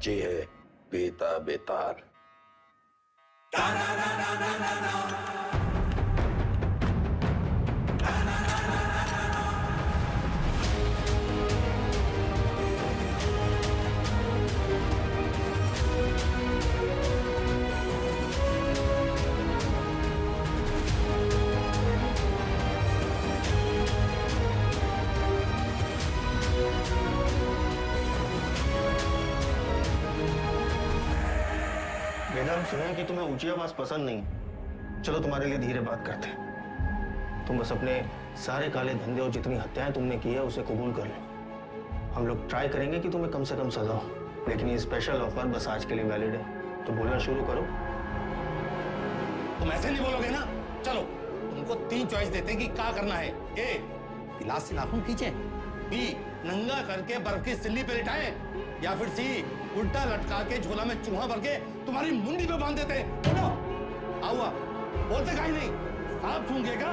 बच्ची है बेता बेतार। मैडम सुना है कि तुम्हें ऊंची आवाज पसंद नहीं। चलो तुम्हारे लिए धीरे बात करते हैं। तुम बस अपने सारे काले धंधे और जितनी हत्याएं तुमने की है उसे कबूल कर लो। हम लोग ट्राई करेंगे कि तुम्हें कम से कम सजा हो, लेकिन ये स्पेशल ऑफर बस आज के लिए वैलिड है। तो बोलना शुरू करो। तुम ऐसे नहीं बोलोगे ना। चलो तुमको 3 चॉइस देते हैं कि क्या करना है। ए, गिलास से नाखून खींचे, बी, नंगा करके बर्फ की सिल्ली पे लिटाए, या फिर सी, उल्टा लटका के झोला में चूहा भर के तुम्हारी मुंडी पे बांध देते। बोलो आउआ, बोलते काहे नहीं, आप सूंघेगा।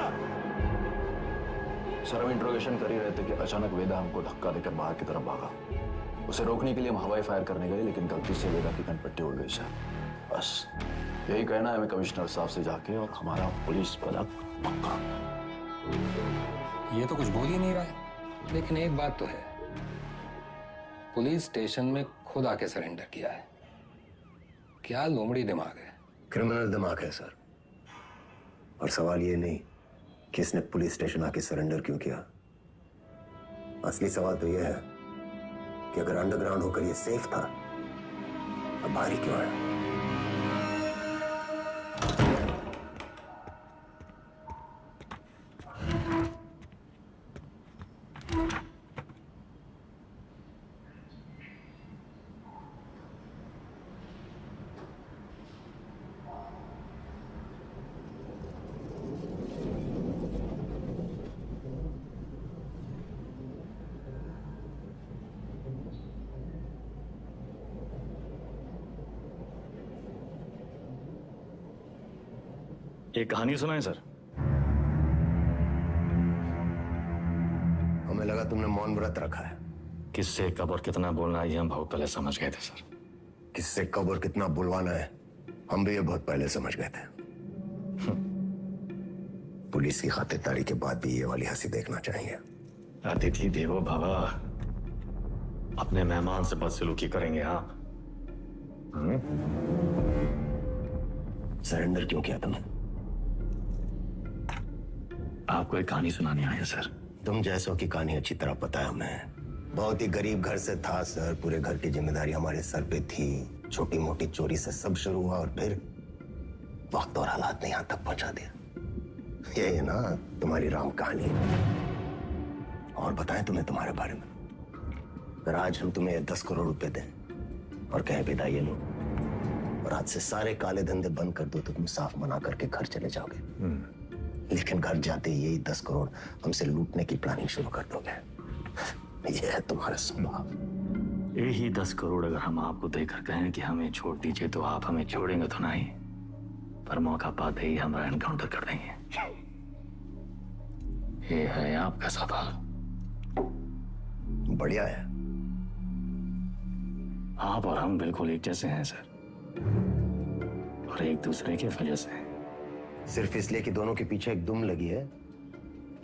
सर हम इंट्रोगेशन कर ही रहे थे कि अचानक वेदा हमको धक्का देकर बाहर की तरफ भागा। उसे रोकने के लिए हम हवाई फायर करने गए, लेकिन गलती से वेदा की कनपट्टी उड़ गई सर। बस यही कहना है हमें कमिश्नर साहब से जाके, और हमारा पुलिस पदक पक्का। ये तो कुछ बोल ही नहीं रहा है, लेकिन एक बात तो है, पुलिस स्टेशन में खुद आके सरेंडर किया है। क्या लोमड़ी दिमाग है। क्रिमिनल दिमाग है सर। और सवाल ये नहीं कि इसने पुलिस स्टेशन आके सरेंडर क्यों किया। असली सवाल तो यह है कि अगर अंडरग्राउंड होकर ये सेफ था, अब बाहर ही क्यों आया। एक कहानी सुनाए सर। हमें लगा तुमने मौन व्रत रखा है। किससे कब और कितना बोलना है ये हम बहुत पहले समझ गए थे सर। किससे कब और कितना बुलवाना है हम भी ये बहुत पहले समझ गए थे। पुलिस की खातिरदारी के बाद भी ये वाली हंसी देखना चाहिए। अतिथि देवो भव, अपने मेहमान से बदसलूकी करेंगे आप। सरेंडर क्यों किया तुमने? आपको एक कहानी सुनानी आया सर। तुम जैसों की कहानी अच्छी तरह पता है हमें। बहुत ही गरीब घर से था सर। पूरे घर की जिम्मेदारी हमारे सर पे थी। छोटी मोटी चोरी से सब शुरू हुआ और फिर वक्त और हालात ने यहां तक पहुंचा दिया। ये है ना तुम्हारी राम कहानी। और बताएं तुम्हें तुम्हारे बारे में। अगर आज हम तुम्हें 10 करोड़ रुपए दें और कहें विदा ये लो, और आज से सारे काले धंधे बंद कर दो, तो तुम साफ मना करके घर चले जाओगे। लेकिन घर जाते ही यही 10 करोड़ हमसे लूटने की प्लानिंग शुरू कर दोगे। यह है तुम्हारा स्वभाव। यही 10 करोड़ अगर हम आपको देकर कहें कि हमें छोड़ दीजिए, तो आप हमें छोड़ेंगे तो नहीं, पर मौका पाते ही हमारा एनकाउंटर कर देंगे। ये है आपका स्वभाव। बढ़िया है। आप और हम बिल्कुल एक जैसे हैं सर, और एक दूसरे की वजह से। सिर्फ इसलिए कि दोनों के पीछे एक दुम लगी है,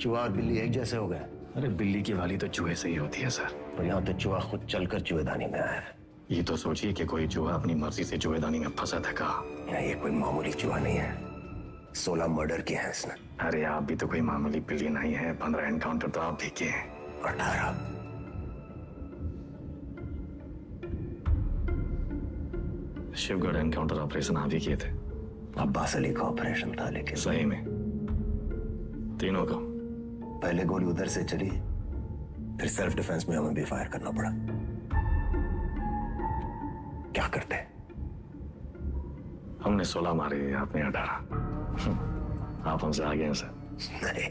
चूहा और बिल्ली एक जैसे हो गए। अरे बिल्ली की वाली तो चूहे से ही होती है सर। पर यहाँ तो चूहा खुद चलकर चूहेदानी में आया है। ये तो सोचिए कि कोई चूहा अपनी मर्जी से चूहेदानी में फंसा था का। ये कोई मामूली चूहा नहीं है। 16 मर्डर किए हैं इसने। अरे आप भी तो कोई मामूली बिल्ली नहीं है। 15 एनकाउंटर तो आप भी किए हैं। 18। शिवगढ़ एनकाउंटर ऑपरेशन आप ही किए थे। अब्बास अली का ऑपरेशन था, लेकिन सही में तीनों का। पहले गोली उधर से चली, फिर सेल्फ डिफेंस में हमें भी फायर करना पड़ा। क्या करते? हमने 16 मारे, आपने 18। आप हमसे आगे हैं सर। नहीं,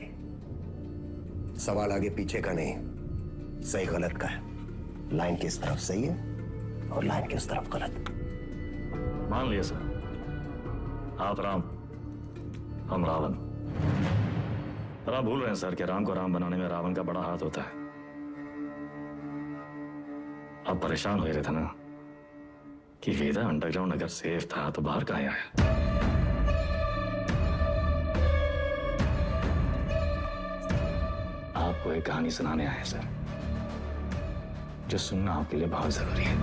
सवाल आगे पीछे का नहीं, सही गलत का है। लाइन किस तरफ सही है और लाइन किस तरफ गलत। मान लिया सर, आप राम, हम रावण। पर आप भूल रहे हैं सर कि राम को राम बनाने में रावण का बड़ा हाथ होता है। आप परेशान हो रहे थे ना, कि वेदा अंडरग्राउंड अगर सेफ था तो बाहर कहाँ आया। आपको एक कहानी सुनाने आए हैं सर, जो सुनना आपके लिए बहुत जरूरी है।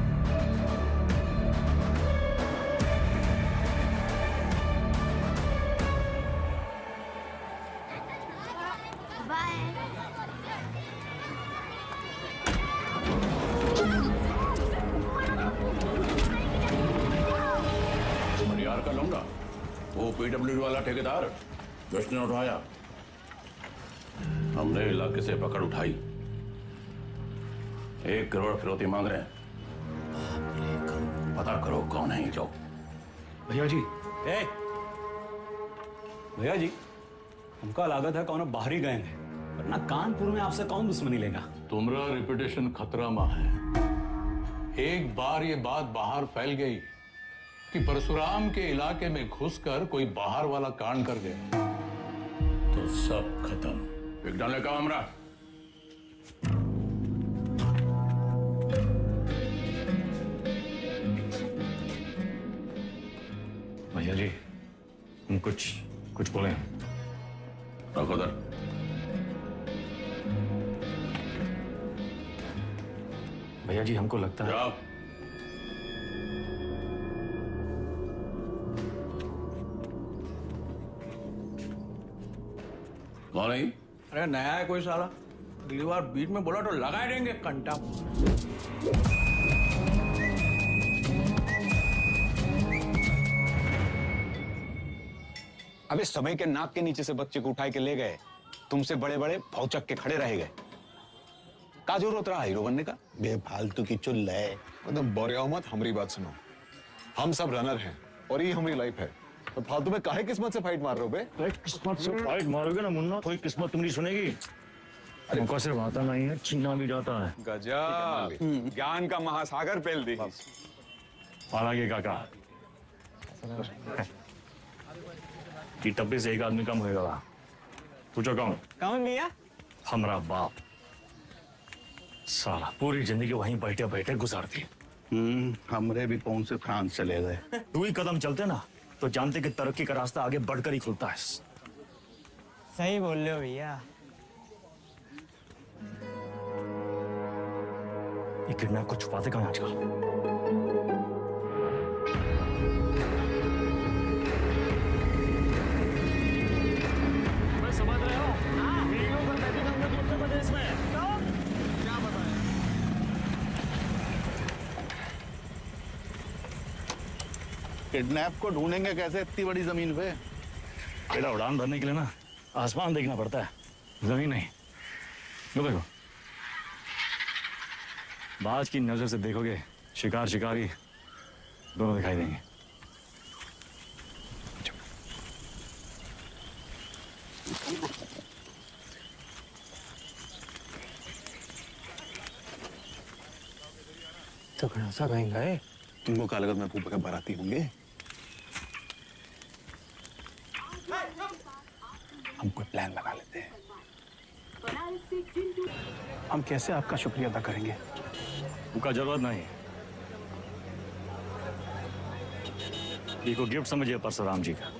यार का लूंगा वो पीडब्ल्यूडी वाला ठेकेदार जिसने उठाया, हमने इलाके से पकड़ उठाई। 1 करोड़ फिरौती मांग रहे हैं। पता करो कौन है ये लोग। भैया जी, भैया जी, हमका लागत है कौन बाहरी गए हैं, वरना कानपुर में आपसे कौन दुश्मनी लेगा। तुम्हारा रेपुटेशन खतरा में है। एक बार ये बात बाहर फैल गई कि परशुराम के इलाके में घुसकर कोई बाहर वाला कांड कर गया तो सब खत्म। एक डाले का हमरा भैया जी, हम कुछ बोले हैं। रखो दर। भैया जी, हमको लगता है जाओ। कौन है? अरे नया है कोई साला, अगली बार बीच में बोला तो लगा देंगे कंटा। अबे समय के नाक के नीचे से बच्चे को उठाए के ले गए, तुमसे बड़े बड़े भौचक के खड़े रह गए। का जरूरत रहा हीरो बनने का? बेफालतू की चुल है। एकदम बोरिया मत, हमारी बात सुनो। हम सब रनर हैं और ये हमारी लाइफ है, तो फालतू में काहे किस्मत से फाइट मार रहे हो बे? किस्मत से फाइट मारोगे ना मुन्ना, कोई किस्मत तुम्हारी सुनेगी। हमको सिर्फ आता नहीं है, छीना भी जाता है। गजब, ज्ञान का महासागर पेल दी। हालांकि काका कि टब्बे से एक आदमी कम होएगा। पूछो कौन? कौन भैया? हमारा बाप। साला पूरी जिंदगी वहीं बैठे बैठे गुजार दी। हमरे भी कौन से फ्रांस चले गए। 2 ही कदम चलते ना तो जानते कि तरक्की का रास्ता आगे बढ़कर ही खुलता है। सही बोल रहे हो भैया। ये किडनैप को छुपाते कहाँ आजकल? समझ रहे हो? प्रदेश में क्या बताएं? किडनैप को ढूंढेंगे कैसे इतनी बड़ी जमीन पे? बेटा, उड़ान भरने के लिए ना आसमान देखना पड़ता है, जमीन नहीं। लो देखो, बाज की नजर से देखोगे शिकार शिकारी दोनों दिखाई देंगे। तो सा कहीं गए? तुमको क्या लगत में फूफा के बाराती होंगे? हम कोई प्लान लगा लेते हैं। हम कैसे आपका शुक्रिया अदा करेंगे? उनका जरूरत नहीं। ये को गिफ्ट समझिए परशुराम जी का।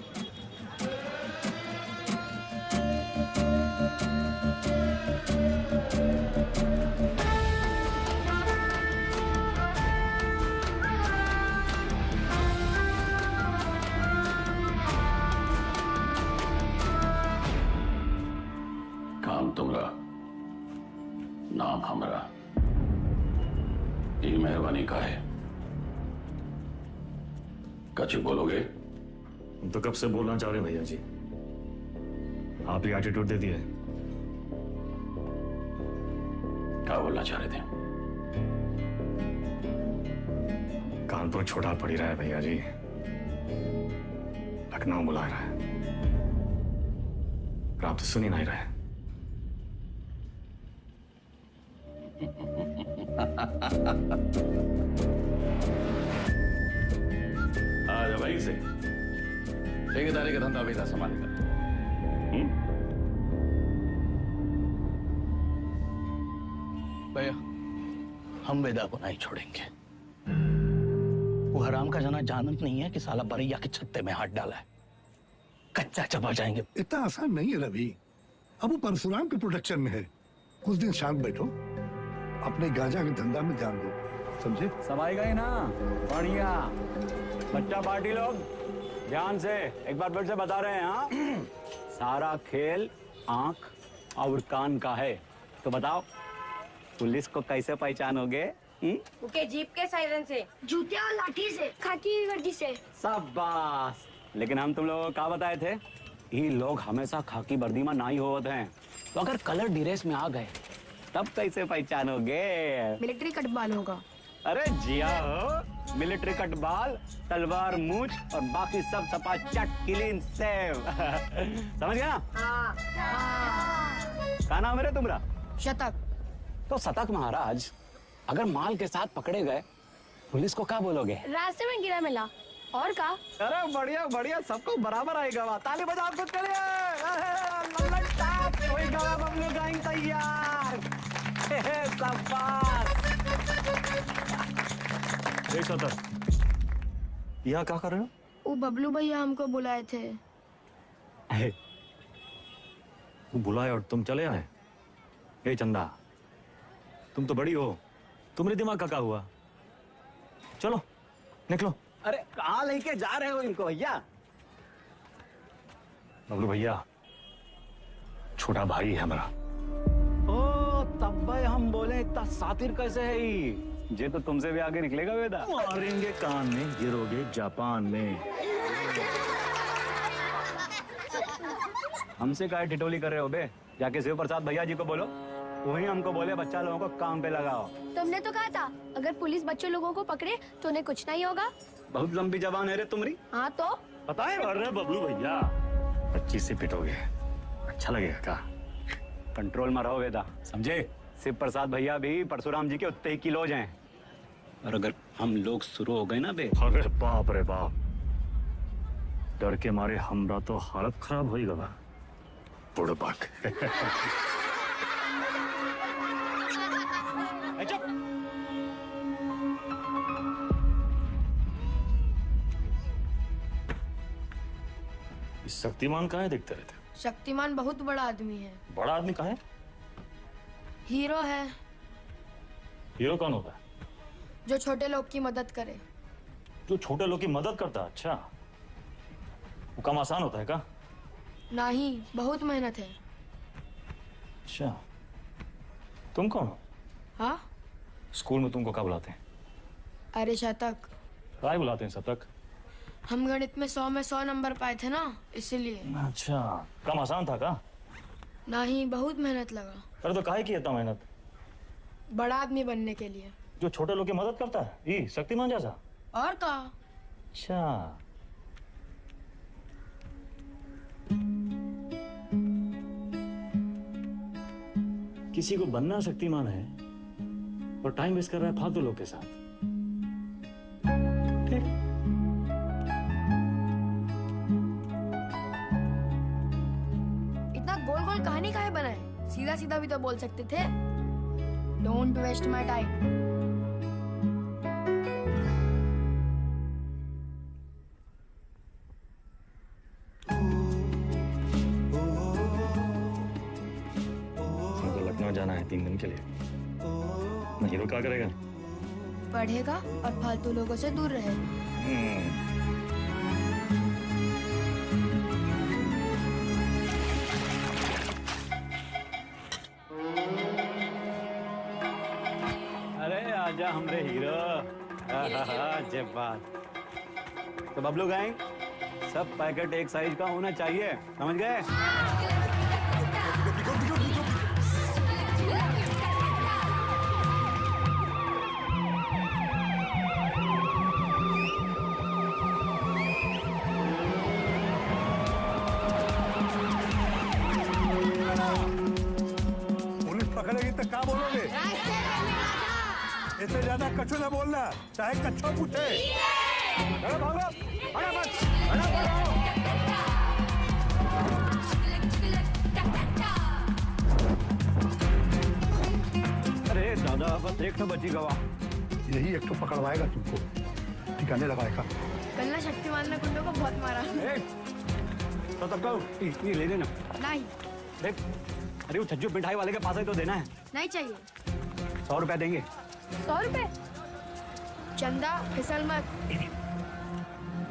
काम तुम्हारा, नाम हमारा। ये मेहरबानी का है। कच्ची बोलोगे? हम तो कब से बोलना चाह रहे भैया जी, आप ही एटीट्यूड दे दिए। क्या बोलना चाह रहे थे? कानपुर छोड़ा पड़ ही रहा है भैया जी, लखनऊ बुला रहा है, पर आप तो सुन ही नहीं रहे। आज भाई से ठेकेदारी का धंधा भी था संभाल कर। भैया, हम वेदा को नहीं छोड़ेंगे। वो हराम का जना जानत नहीं है कि साला बरैया के छत्ते में हाथ डाला है। कच्चा चबा जाएंगे। इतना आसान नहीं है रवि। अब वो परशुराम के प्रोटेक्शन में है। कुछ दिन शांत बैठो, अपने गांजा के धंधा में ध्यान दो, समझे? समाई गई ना? बढ़िया। बच्चा पार्टी लोग ध्यान से एक बार फिर से बता रहे हैं, हाँ? सारा खेल आंख और कान का है। तो बताओ पुलिस को कैसे पहचानोगे? उनके जीप के सायरन से, जूते और लाठी से, खाकी वर्दी से। शाबाश। लेकिन हम तुम लोगों को क्या बताए थे? ये लोग हमेशा खाकी वर्दी में ना ही होते हैं, तो अगर कलर ड्रेस में आ गए तब कैसे पहचानोगे? मिलिट्री कटबाल होगा। अरे जिया हो, मिलिट्री कटबाल, तलवार मूंछ और बाकी सब सपा चट क्लीन सेव। समझ गया? हाँ। क्या नाम है रे तुम्हारा? शतक। तो शतक महाराज, अगर माल के साथ पकड़े गए पुलिस को क्या बोलोगे? रास्ते में गिरा मिला। और का? अरे बढ़िया बढ़िया, सबको बराबर आएगा। ताली बजाओ खुद के लिए। बबलू गाइंग तैयार। यहाँ क्या कर रहे हो? वो बबलू भैया हमको बुलाए थे। बुलाए और तुम चले आए? हे चंदा, तुम तो बड़ी हो, तुम्हारे दिमाग का क्या हुआ? चलो निकलो। अरे कहाँ लेके जा रहे हो इनको भैया? बबलू भैया छोटा भाई है हमारा। ओ तब भाई हम बोले इतना सातिर कैसे है ये तो तुमसे भी आगे निकलेगा वेदा। मारेंगे कान में, गिरोगे जापान में। हमसे काय टिटोली कर रहे हो बे? जाके शिव प्रसाद भैया जी को बोलो, वही हमको बोले बच्चा लोगों को काम पे लगाओ। तुमने तो कहा था अगर पुलिस बच्चे लोगों को पकड़े तो उन्हें कुछ नहीं होगा। बहुत लंबी जबान है रे तुम्हारी। हाँ तो पता है? अरे बबलू भैया 25 से पिटोगे, अच्छा लगेगा क्या? कंट्रोल में रहो वेदा, समझे? शिव प्रसाद भैया भी परशुराम जी के उतने ही किलोज हैं, और अगर हम लोग शुरू हो गए ना बे। अरे बाप रे बाप, डर के मारे हमरा तो हालत खराब हो गया। बुड़बक। शक्तिमान कहाँ है दिखते रहते? शक्तिमान बहुत बड़ा आदमी है। बड़ा आदमी कहाँ है? हीरो है। हीरो कौन होता है? जो छोटे लोग की मदद करे। जो छोटे लोग की मदद करता है? अच्छा, वो काम आसान होता है क्या? नहीं, बहुत मेहनत है। अच्छा, तुम कौन हो? हाँ? स्कूल में तुमको क्या बुलाते हैं? अरे शतक। क्या बुलाते हैं शतक? हम गणित में 100 में 100 नंबर पाए थे ना, इसीलिए। अच्छा, काम आसान था क्या? नहीं, बहुत मेहनत लगा। अरे तो काहे की इतना मेहनत? बड़ा आदमी बनने के लिए। जो छोटे लोग की मदद करता है, ये शक्तिमान जैसा? और का? अच्छा, किसी को बनना शक्तिमान है और टाइम वेस्ट कर रहा है फालतू लोग के साथ। ठीक। इतना गोल गोल कहानी काहे बनाए? सीधा सीधा भी तो बोल सकते थे। Don't waste my time. जाना है 3 दिन के लिए। हीरो क्या करेगा? पढ़ेगा और फालतू लोगों से दूर रहेगा। अरे आजा हमरे हीरो। जय बात। तो बबलू गैंग, सब पैकेट एक साइज का होना चाहिए, समझ गए? पकड़ेगी तो क्या बोलोगे? इससे ज्यादा कछु ना बोलना, चाहे कच्छो पूछे। अरे दादा, बस एक तो बची गवा। यही एक तो पकड़वाएगा तुमको। ठिकाने लगाएगा। कल ना शक्तिमान ने गुंडों को बहुत मारा। तो तब कहो ये ले लेना। नहीं। देख, अरे वो छज्जू मिठाई वाले के पास ही तो देना है। नहीं चाहिए। 100 रुपए देंगे। 100 रुपए? चंदा फिसल मत।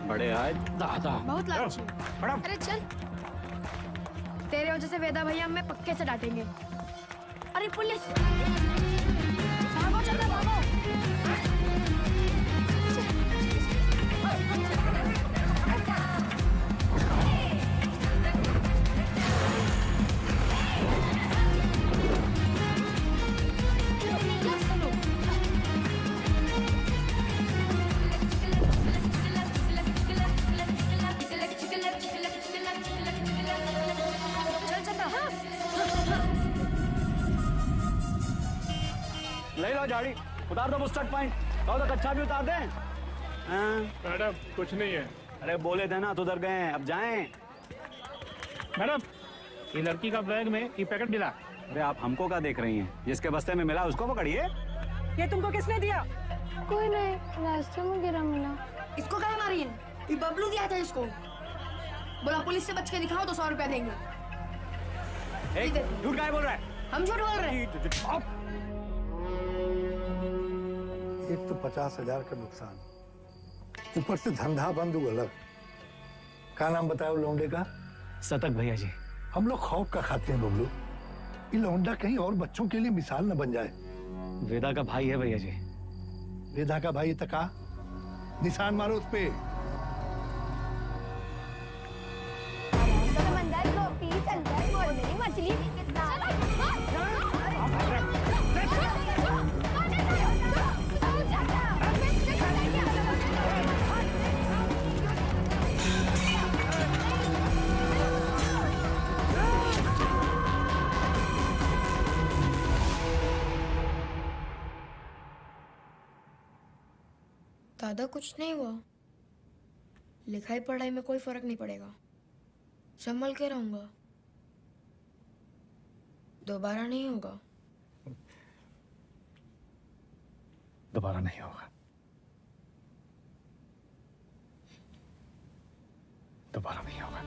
बड़े आज दादा। बहुत लालची है। अरे चल। तेरे वजह से वेदा भैया हमें पक्के से डांटेंगे। अरे पुलिस! भागो चंदा भागो। ले लो झाड़ी, उतार दो बुस्टर्ड पॉइंट। कहो तो कच्चा भी उतार दें। मैडम कुछ नहीं है। अरे बोले थे ना, तो उधर गए, अब जाएं। मैडम ये लड़की का बैग में ये पैकेट मिला। अरे आप हमको क्या देख रही हैं? जिसके बस्ते में मिला उसको पकड़िए। ये तुमको किसने दिया? कोई नहीं, रास्ते में गिरा मिला। इसको क्या मारी है? ये बबलू दिया था इसको। बोला पुलिस से बच के दिखाओ तो 100 रुपया देंगे। झूठ काहे बोल रहा है? हम झूठ बोल रहे हैं। एक तो 50,000 का नुकसान, ऊपर से धंधा बंद हुआ अलग। क्या नाम बताया लौंडे का? सतक भैया जी। हम लोग खौफ का खाते हैं बबलू। ये लौंडा कहीं और बच्चों के लिए मिसाल न बन जाए। वेदा का भाई है भैया जी। वेदा का भाई तका निशान मारो उस पे। मछली दादा कुछ नहीं हुआ। लिखाई पढ़ाई में कोई फर्क नहीं पड़ेगा। संभल के रहूंगा। दोबारा नहीं होगा। दोबारा नहीं होगा। दोबारा नहीं होगा।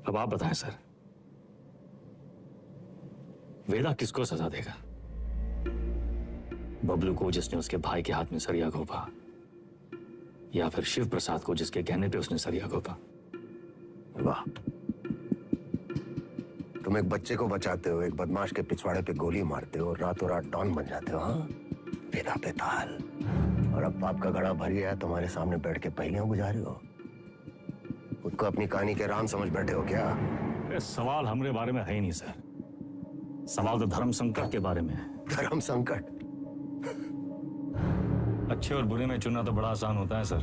अब आप बताएं सर, वेदा किसको सजा देगा? बबलू को जिसने उसके भाई के हाथ में सरिया घोंपा, या फिर शिव प्रसाद को जिसके कहने पे उसने सरिया घोंपा? वाह, तुम एक बच्चे को बचाते हो, एक बदमाश के पिछवाड़े पे गोली मारते हो, रातों रात डॉन बन जाते हो। हाँ, वेदा पे ताल। और अब पाप का घड़ा भर गया, तुम्हारे सामने बैठ के पहेलियां बुझा रहे हो। खुद को अपनी कहानी के राम समझ बैठे हो क्या? सवाल हमारे बारे में है ही नहीं सर। सवाल तो धर्म संकट के बारे में है। धर्म संकट? अच्छे और बुरे में चुनना तो बड़ा आसान होता है सर,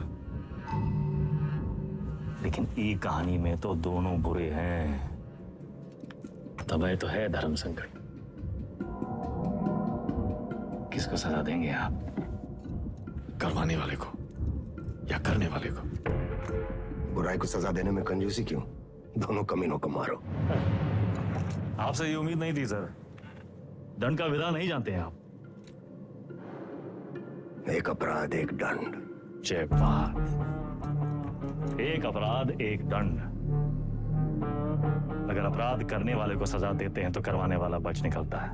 लेकिन ई कहानी में तो दोनों बुरे हैं। तब तो है धर्म संकट। किसको सजा देंगे आप? करवाने वाले को या करने वाले को? बुराई को सजा देने में कंजूसी क्यों? दोनों कमीनों को मारो। आपसे ये उम्मीद नहीं थी सर। दंड का विधान नहीं जानते हैं आप। एक अपराध एक दंड। जय बात। एक अपराध एक दंड। अगर अपराध करने वाले को सजा देते हैं तो करवाने वाला बच निकलता है,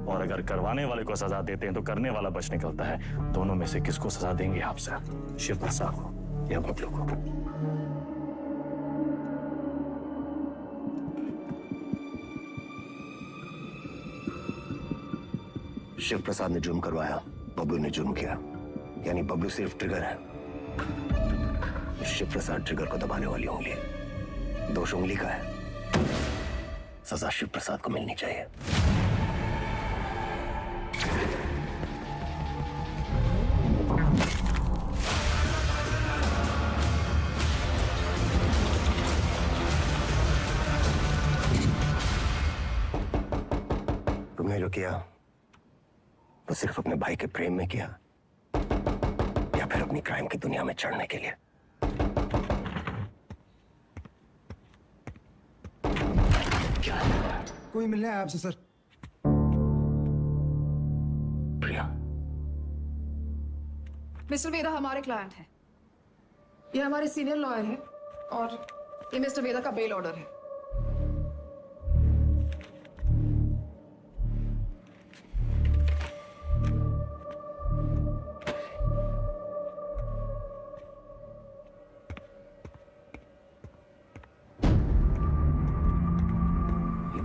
और अगर करवाने वाले को सजा देते हैं तो करने वाला बच निकलता है। दोनों में से किसको सजा देंगे आप सर? शिव प्रसाद को या बबलू को? शिव प्रसाद ने जुर्म करवाया, बबलू ने जुर्म किया, यानी बबलू सिर्फ ट्रिगर है, शिव प्रसाद ट्रिगर को दबाने वाली उंगली है। दोष उंगली का है, सजा शिव प्रसाद को मिलनी चाहिए। तुमने जो किया वो सिर्फ अपने भाई के प्रेम में किया या फिर अपनी क्राइम की दुनिया में चढ़ने के लिए? कोई मिलने आया आपसे सर। प्रिया, मिस्टर वेदा हमारे क्लाइंट हैं। ये हमारे सीनियर लॉयर हैं और ये मिस्टर वेदा का बेल ऑर्डर है।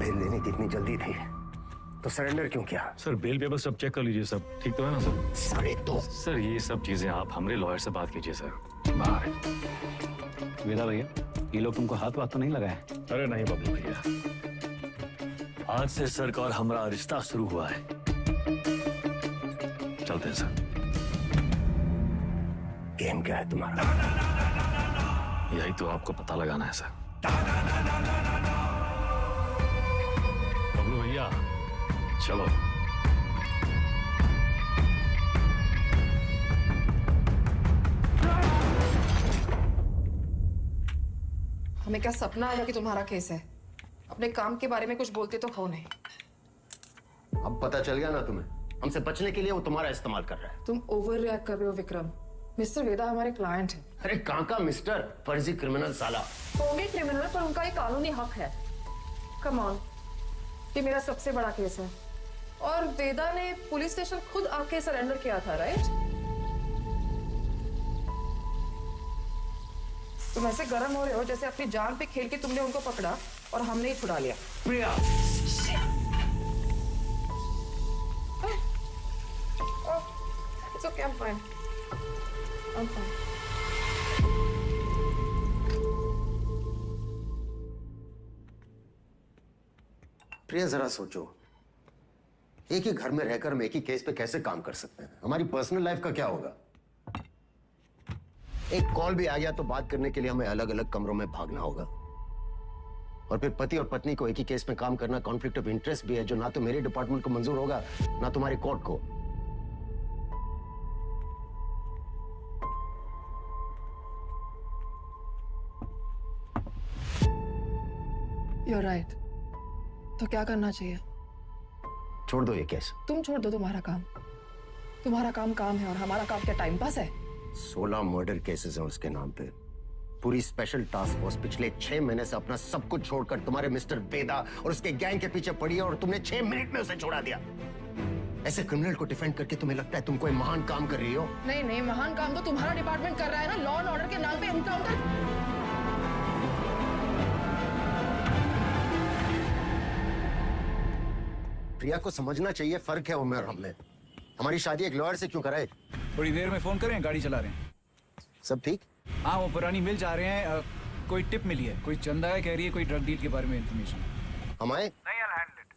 बेल लेने की इतनी जल्दी थी तो सरेंडर क्यों किया? सर बेल पेपर सब चेक कर लीजिए, सब ठीक तो है ना सर? सारे तो सर ये सब चीजें आप हमारे लॉयर से बात कीजिए सर। बाहर है। वेदा भैया, ये लोग तुमको हाथ वाथ तो नहीं लगाए? अरे नहीं बबलू भैया, आज से सर का और हमारा रिश्ता शुरू हुआ है। चलते हैं सर। गेम क्या है तुम्हारा? यही तो आपको पता लगाना है सर। बबलू भैया चलो। हमें क्या सपना आया कि तुम्हारा केस है? अपने काम के बारे में कुछ बोलते तो हो नहीं। अब पता चल गया ना तुम्हें, हमसे बचने के लिए वो तुम्हारा इस्तेमाल कर रहा है। तुम ओवर रिएक्ट कर रहे हो विक्रम। मिस्टर वेदा हमारे क्लाइंट हैं। अरे कहां का मिस्टर, फर्जी क्रिमिनल साला। होंगे क्रिमिनल पर उनका एक कानूनी हक है। कम ऑन, ये मेरा सबसे बड़ा केस है और वेदा ने पुलिस स्टेशन खुद आके सरेंडर किया था, राइट? तुम ऐसे गर्म हो रहे हो जैसे अपनी जान पे खेल के तुमने उनको पकड़ा और हमने ही छुड़ा लिया। प्रिया, It's okay, I'm fine. I'm fine. प्रिया जरा सोचो, एक ही घर में रहकर हम एक ही केस पे कैसे काम कर सकते हैं? हमारी पर्सनल लाइफ का क्या होगा? एक कॉल भी आ गया तो बात करने के लिए हमें अलग अलग कमरों में भागना होगा। और फिर पति और पत्नी को एक ही केस में काम करना कॉन्फ्लिक्ट ऑफ इंटरेस्ट भी है, जो ना तो मेरे डिपार्टमेंट को मंजूर होगा ना तुम्हारी कोर्ट को। You're right. तो क्या करना चाहिए? छोड़ दो ये केस। तुम छोड़ दो तुम्हारा काम। तुम्हारा काम काम है और हमारा काम क्या टाइम पास है? 16 मर्डर केसेस हैं उसके नाम पे। पूरी स्पेशल टास्क फोर्स पिछले 6 महीने से अपना सब कुछ छोड़कर तुम्हारे मिस्टर वेदा और उसके गैंग के पीछे पड़ी है और तुमने 6 मिनट में उसे छोड़ा दिया। ऐसे क्रिमिनल को डिफेंड करके तुम्हें लगता है तुम कोई महान काम कर रही हो? नहीं नहीं, महान काम तो तुम्हारा डिपार्टमेंट कर रहा है ना, लॉ एंड ऑर्डर के नाम पे एनकाउंटर। प्रिया को समझना चाहिए, फर्क है उम्र और हम में। हमारी शादी एक लॉयर से क्यों कराए? थोड़ी देर में फोन करें, गाड़ी चला रहे हैं। सब ठीक? हाँ, वो पुरानी मिल जा रहे हैं। कोई टिप मिली है, कोई चंदा है कह रही है, कोई ड्रग डील के बारे में इंफॉर्मेशन। हम आए? नहीं, I'll handle it.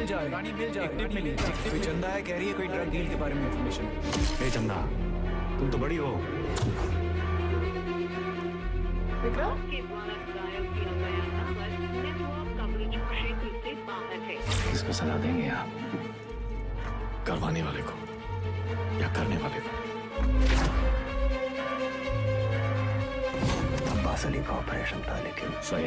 जा रही है। एक टिप मिली है। कोई चंदा है, कह रही है कोई ड्रग डील के बारे में इंफॉर्मेशन है। ए चंदा, तुम तो बड़ी हो। विक्रम? किसको सलाह देंगे आप? करवाने वाले को या करने वाले को? अब्बास अली का ऑपरेशन था, लेकिन सही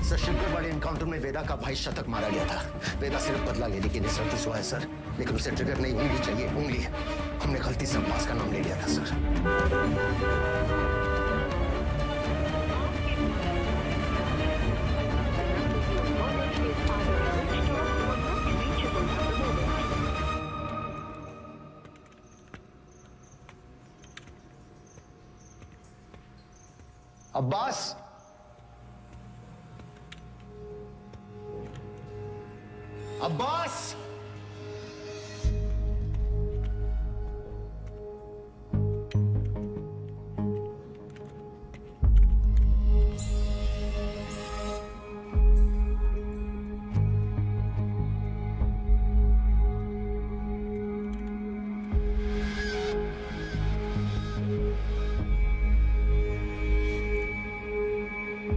सर, शिवगढ़ वाले एनकाउंटर में वेदा का भाई शतक मारा गया था। वेदा सिर्फ बदला लेने की निसरती हुआ है सर, लेकिन उसे ट्रिगर नहीं, उंगली चाहिए, उंगली। हमने गलती से अब्बास का नाम ले लिया था सर। अब्बास, अब्बास,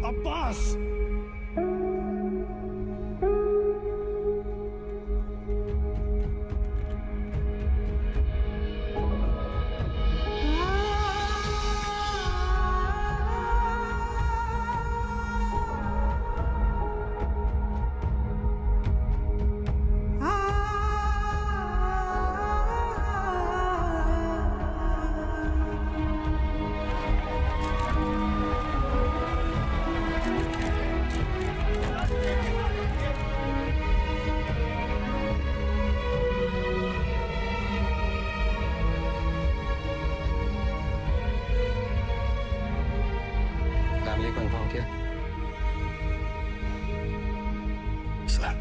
अब्बास, फैमिली को इन्फॉर्म किया? सर,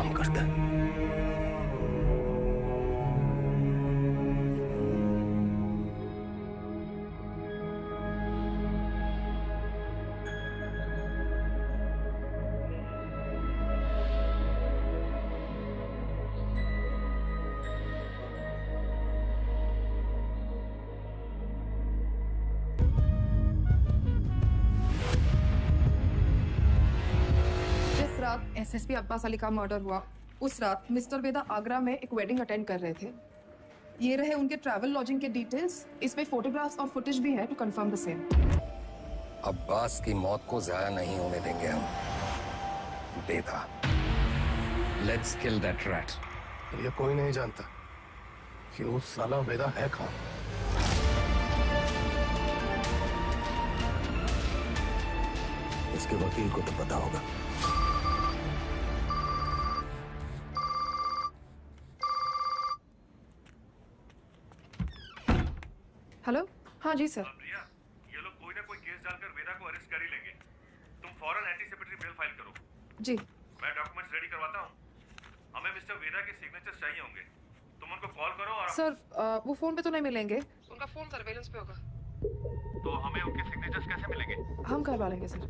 हम करते हैं। एसएसपी अब्बास अली का मर्डर हुआ, उस रात मिस्टर वेदा आगरा में एक वेडिंग अटेंड कर रहे थे। ये रहे उनके ट्रैवल लॉजिंग के डिटेल्स। इसमें फोटोग्राफ्स और फुटेज भी है to confirm the same. Abbas की मौत को जाया नहीं होने देंगे हम। Veda, let's kill that rat. ये कोई नहीं जानता कि उस साला वेदा है कौन। इसके वकील को तो पता होगा। हेलो, हाँ जी सर। ये लोग कोई ना कोई केस डालकर वेदा को अरेस्ट कर ही लेंगे। तुम फौरन एंटीसिपेटरी बेल फाइल करो। जी। मैं डॉक्यूमेंट्स रेडी करवाता हूँ। हमें मिस्टर वेदा के सिग्नेचर्स चाहिए होंगे। तुम उनको कॉल करो और सर वो फोन पे तो नहीं मिलेंगे, उनका फोन सर्वेलेंस पे होगा। तो हमें उनके सिग्नेचर्स कैसे मिलेंगे? हम करवा लेंगे सर।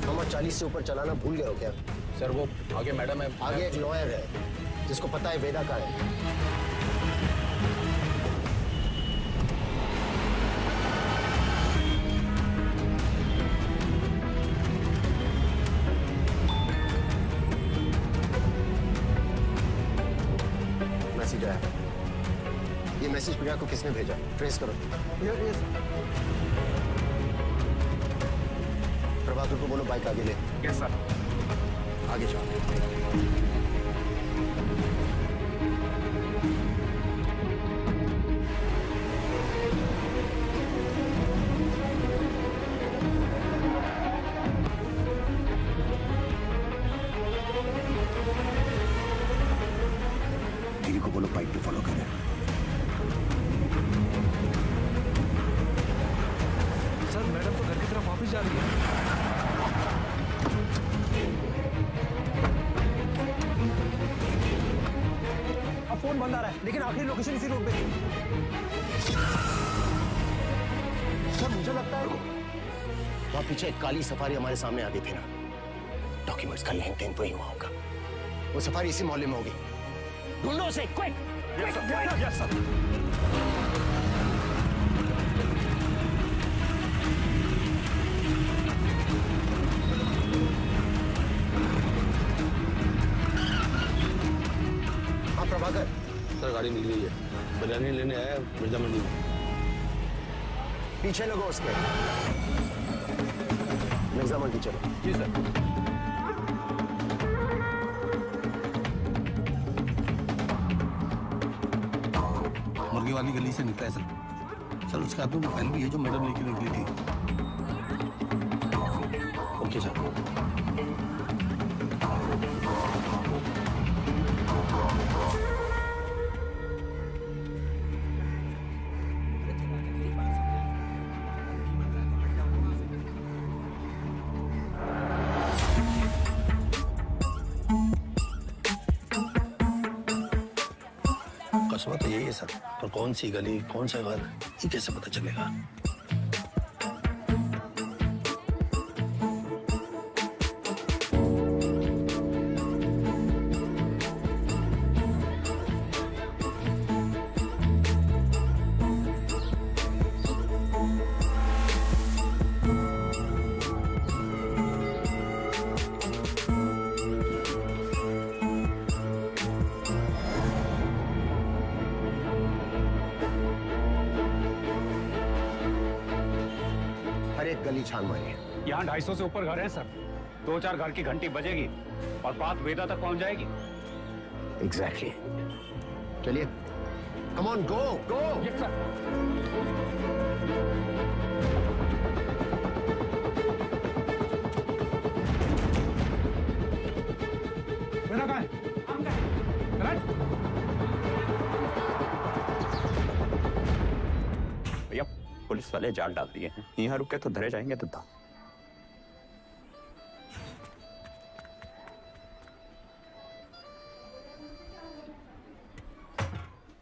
मामा 40 से ऊपर चलाना भूल गए हो क्या? सर वो आगे मैडम है। आगे एक लॉयर है जिसको पता है वेदा का है। मैसेज आया। ये मैसेज प्रिया को किसने भेजा? ट्रेस करो। प्रभाकर को बोलो बाइक आगे ले। Yes sir. आगे जाओ। फॉलो करें। सर मैडम तो घर की तरफ वापस जा रही है। अब फोन बंद आ रहा है, लेकिन आखिरी लोकेशन इसी रोड पे थी। सर मुझे लगता है वहां पीछे एक काली सफारी हमारे सामने आती थी ना, डॉक्यूमेंट्स का लेन देन वही हुआ होगा। वो सफारी इसी मोहल्ले में होगी। ढूंढो उसे, क्विक! Yes sir. हाँ प्रभाकर, सर गाड़ी निकली है, बिरयानी लेने आया मिर्जा मंडी में। पीछे लगो उसके। मिर्जा मंडी चलो। जी सर। मुर्गी वाली गली से निकला है सर। सर उसके हाथ में फाइल भी है जो मैडम लेके निकली थी। Okay sir. कस्बा तो यही है सर, पर कौन सी गली कौन सा घर ये कैसे पता चलेगा? हर एक गली छान मारिए। यहाँ 250 से ऊपर घर हैं सर। 2-4 घर की घंटी बजेगी और बात वेदा तक पहुंच जाएगी। एग्जैक्टली। चलिए, come on, go go. Yes sir. Veda कहाँ है? भैया पुलिस वाले जाल डाल दिए हैं, यहाँ रुके तो धरे जाएंगे दादा।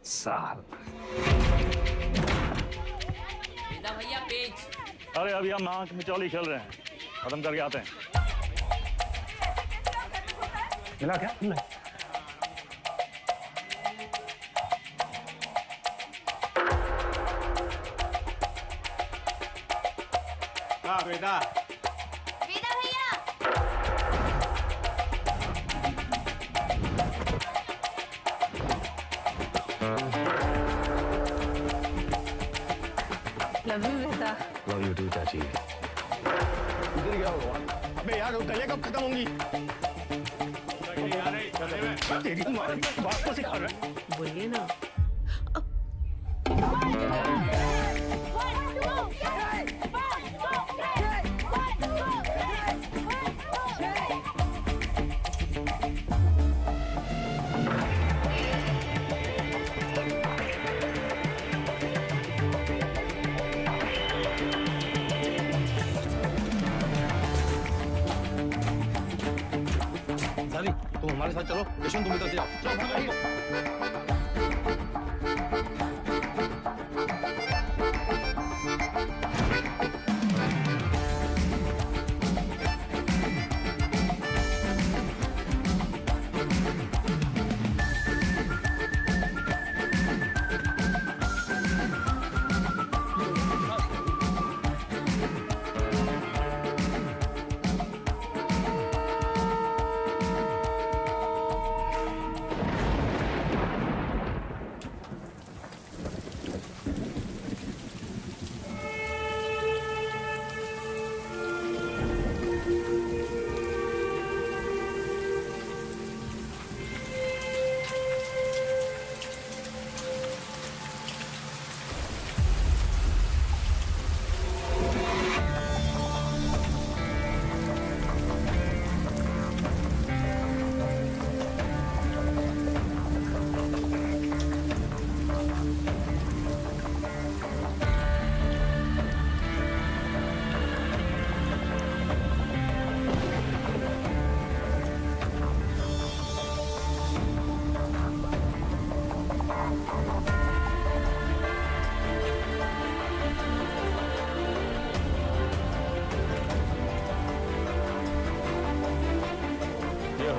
साहब भैया पेज। अरे अभी हम नाक में चौली खेल रहे हैं, खत्म करके आते हैं। मिला क्या? मिला। हाँ बेटा। वेदा भैया। लव यू बेटा। लव यू टू चाची। इधर क्या हुआ? अबे यार वो कलियां कब खत्म होंगी? तेरी माँ बात को सिखा रहा है। बोलिए ना। तुम हमारे साथ चलो, यशवंत तुम इधर से जाओ। चलो भागो।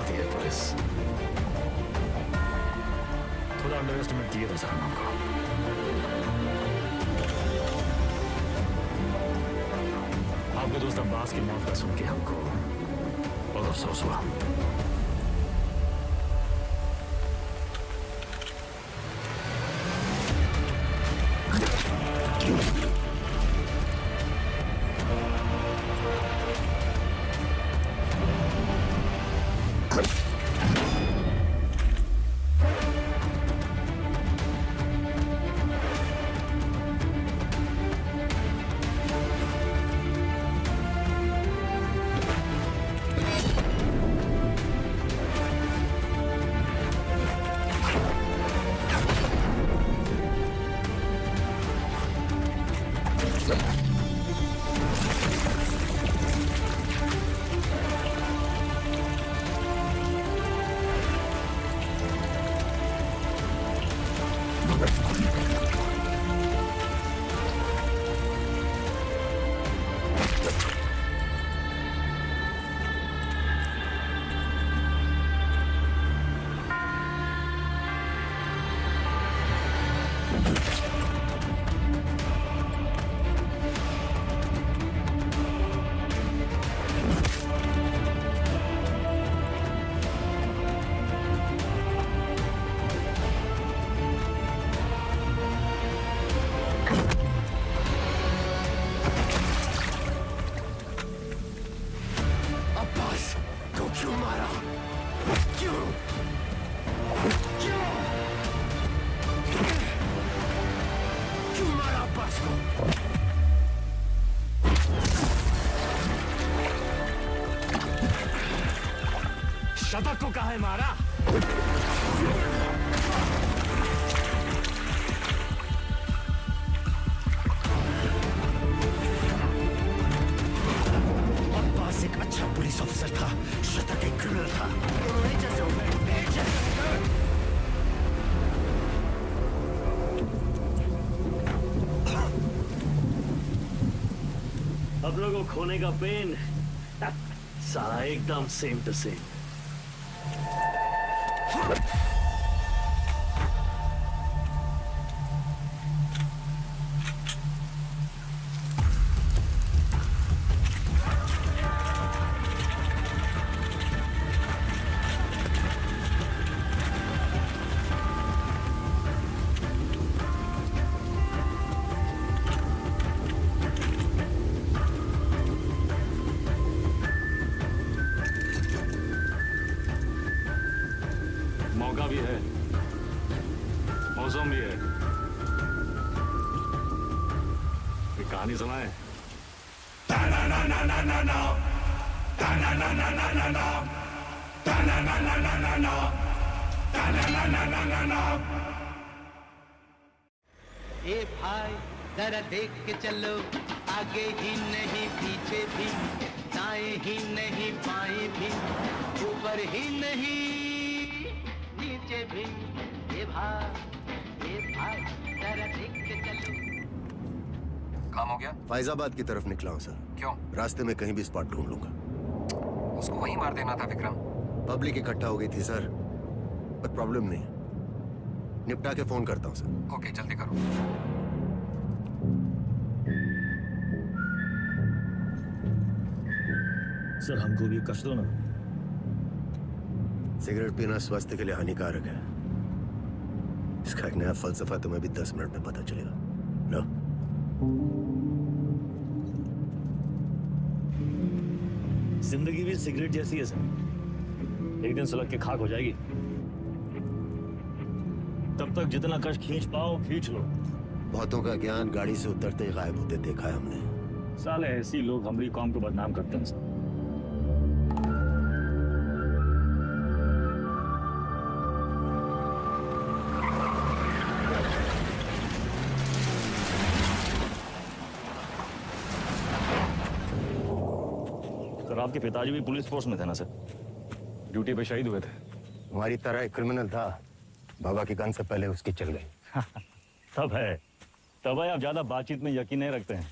होती है पुलिस। थोड़ा अंडर एस्टिमेट किया था सर आपको। आपके दोस्त अब्बास की मौत का सुन के हमको बहुत अफसोस हुआ। शतक को काहे मारा? अब्बास एक अच्छा पुलिस ऑफिसर था, शतक एक क्रिमिनल था। जैसे अब लोगों को खोने का पेन सारा एकदम सेम टू सेम। मौका भी है, मौसम भी है। एक कहानी सुनाए। ए भाई जरा देख के चलो, आगे ही नहीं पीछे भी, दाएं ही नहीं बाएं भी, ऊपर ही नहीं नीचे भी। ए भाई जरा देख के चलो। काम हो गया? फैजाबाद की तरफ निकला हूँ सर। क्यों? रास्ते में कहीं भी स्पॉट ढूंढ लूंगा। उसको वहीं मार देना था विक्रम। पब्लिक इकट्ठा हो गई थी सर, पर प्रॉब्लम नहीं, निपटा के फोन करता हूँ सर। ओके, जल्दी करो। सर हमको भी कश दो ना। सिगरेट पीना स्वास्थ्य के लिए हानिकारक है। इसका एक नया फलसफा तुम्हें भी 10 मिनट में पता चलेगा। लो। जिंदगी भी सिगरेट जैसी है सर, एक दिन सुलग के खाक हो जाएगी। तब तक जितना कश खींच पाओ खींच लो। बहुतों का ज्ञान गाड़ी से उतरते ही गायब होते देखा है हमने। साले ऐसी लोग हमारी कौम को बदनाम करते हैं सर। सर आपके पिताजी भी पुलिस फोर्स में थे ना सर? ड्यूटी पे शहीद हुए थे। हमारी तरह एक क्रिमिनल था, बाबा की गन से पहले उसकी चल गई। तब है आप ज्यादा बातचीत में यकीन नहीं रखते हैं।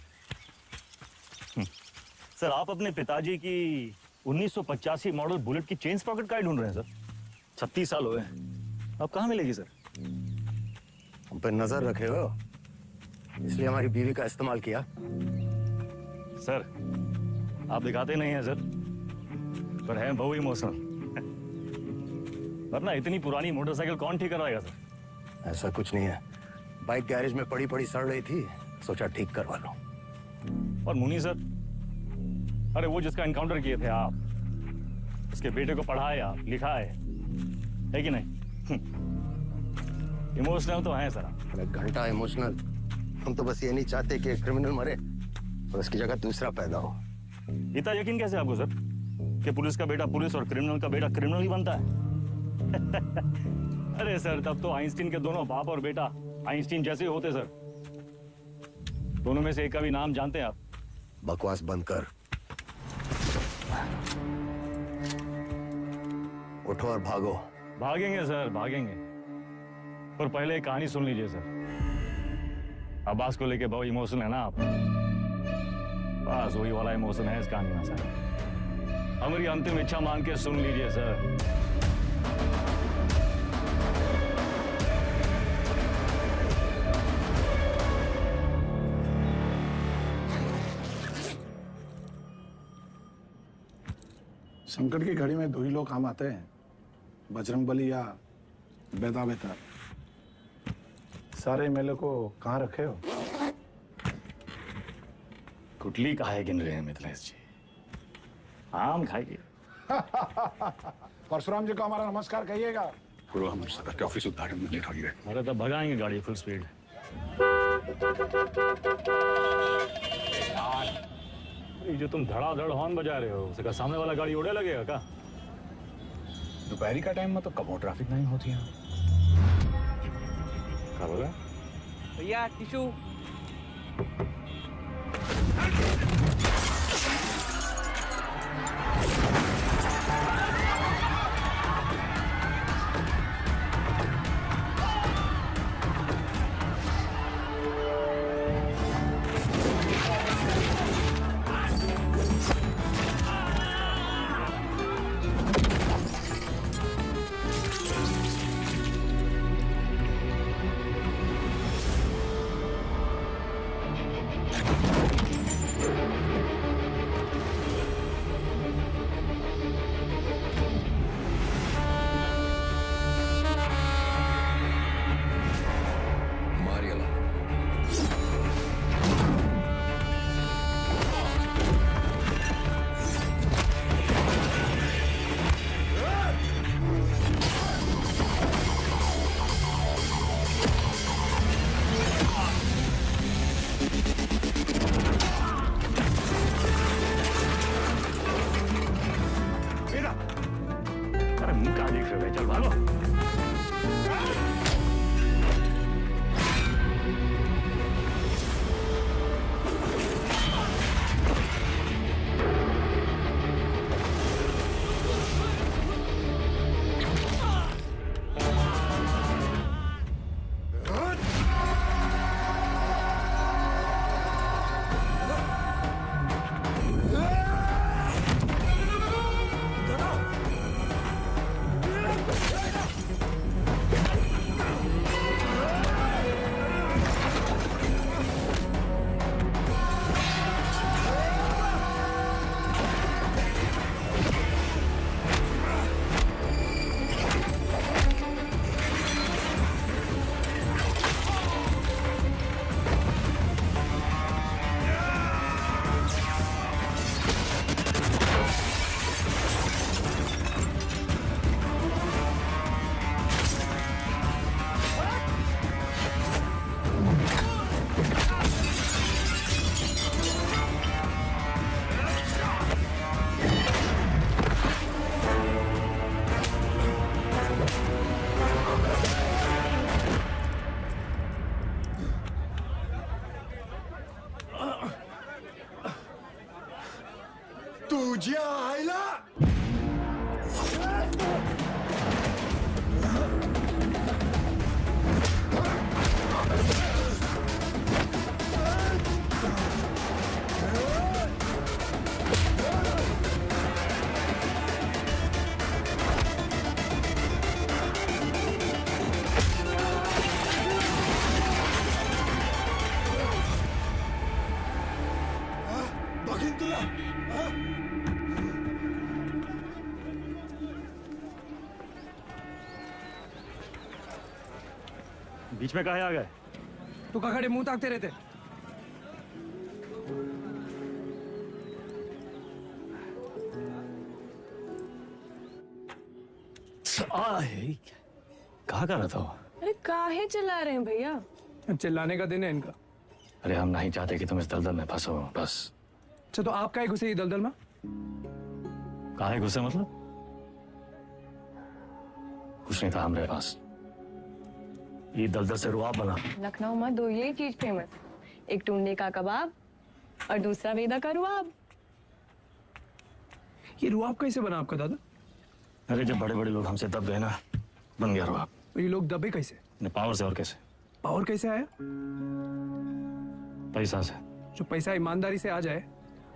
सर आप अपने पिताजी की 1985 मॉडल बुलेट की चेन स्प्रॉकेट का ढूंढ रहे हैं सर। 36 साल हुए हैं, अब कहाँ मिलेगी सर? हम पे नजर रखे हो, इसलिए हमारी बीवी का इस्तेमाल किया। सर आप दिखाते नहीं हैं सर, पर है बहु इमोशनल। वरना इतनी पुरानी मोटरसाइकिल कौन ठीक करवाएगा सर? ऐसा कुछ नहीं है, बाइक गैरेज में पड़ी पड़ी सड़ रही थी, सोचा ठीक करवा लो। और मुनी सर, अरे वो जिसका एनकाउंटर किए थे आप, उसके बेटे को पढ़ाया लिखाया है कि नहीं? इमोशनल तो है सर। अरे घंटा इमोशनल, हम तो बस ये नहीं चाहते कि एक क्रिमिनल मरे और उसकी जगह दूसरा पैदा हो। इतना यकीन कैसे आपको सर कि पुलिस का बेटा पुलिस और क्रिमिनल का बेटा क्रिमिनल ही बनता है? अरे सर, तब तो आइंस्टीन के दोनों बाप और बेटा आइंस्टीन जैसे होते सर। दोनों में से एक का भी नाम जानते हैं आप? बकवास बंद कर, उठो और भागो। भागेंगे सर, भागेंगे, पर पहले एक कहानी सुन लीजिए सर। अब्बास को लेके बहुत इमोशनल है ना आप? बस वही वाला इमोशन है इस कहानी में सर। हमारी अंतिम इच्छा मान के सुन लीजिए सर। संकट की घड़ी में दो ही लोग काम आते हैं, बजरंगबली या बेदा बेतार। सारे मेले को कहाँ रखे हो? कुटली काहे गिन रहे हैं मिथिलेश जी? आम खाइए। परशुराम जी को हमारा नमस्कार कहिएगा। पूर्व हमारे सदर के ऑफिस उद्घाटन में लेट हो गए। अरे तब भगाएंगे गाड़ी फुल स्पीड। ये जो तुम धड़ाधड़ हॉर्न बजा रहे हो, उसका सामने वाला गाड़ी उड़े लगेगा क्या? दोपहरी का टाइम में तो कब ट्रैफिक नहीं होती है। क्या बोला भैया? टिशू। बीच में काहे आ गए? तू का खड़े मुंह ताकते रहते? कहाँ कर रहा था? अरे काहे चिल्ला रहे हैं भैया? चिल्लाने का दिन है इनका। अरे हम नहीं चाहते कि तुम इस दलदल में फंसो, बस। अच्छा तो आप काहे घुसे ये दलदल में? काहे घुसे मतलब? कुछ नहीं था हमारे पास। ये दलदल से रुआब बना। लखनऊ में दो यही चीज फेमस, एक टुंडे का कबाब और दूसरा वेदा का रुआब। ये रुआब कैसे बना आपका दादा? अरे जब बड़े बड़े लोग हमसे दब गए ना, बन गया रुआब। ये लोग दबे कैसे? पावर से। और कैसे? पावर कैसे आया? पैसा से। जो पैसा ईमानदारी से आ जाए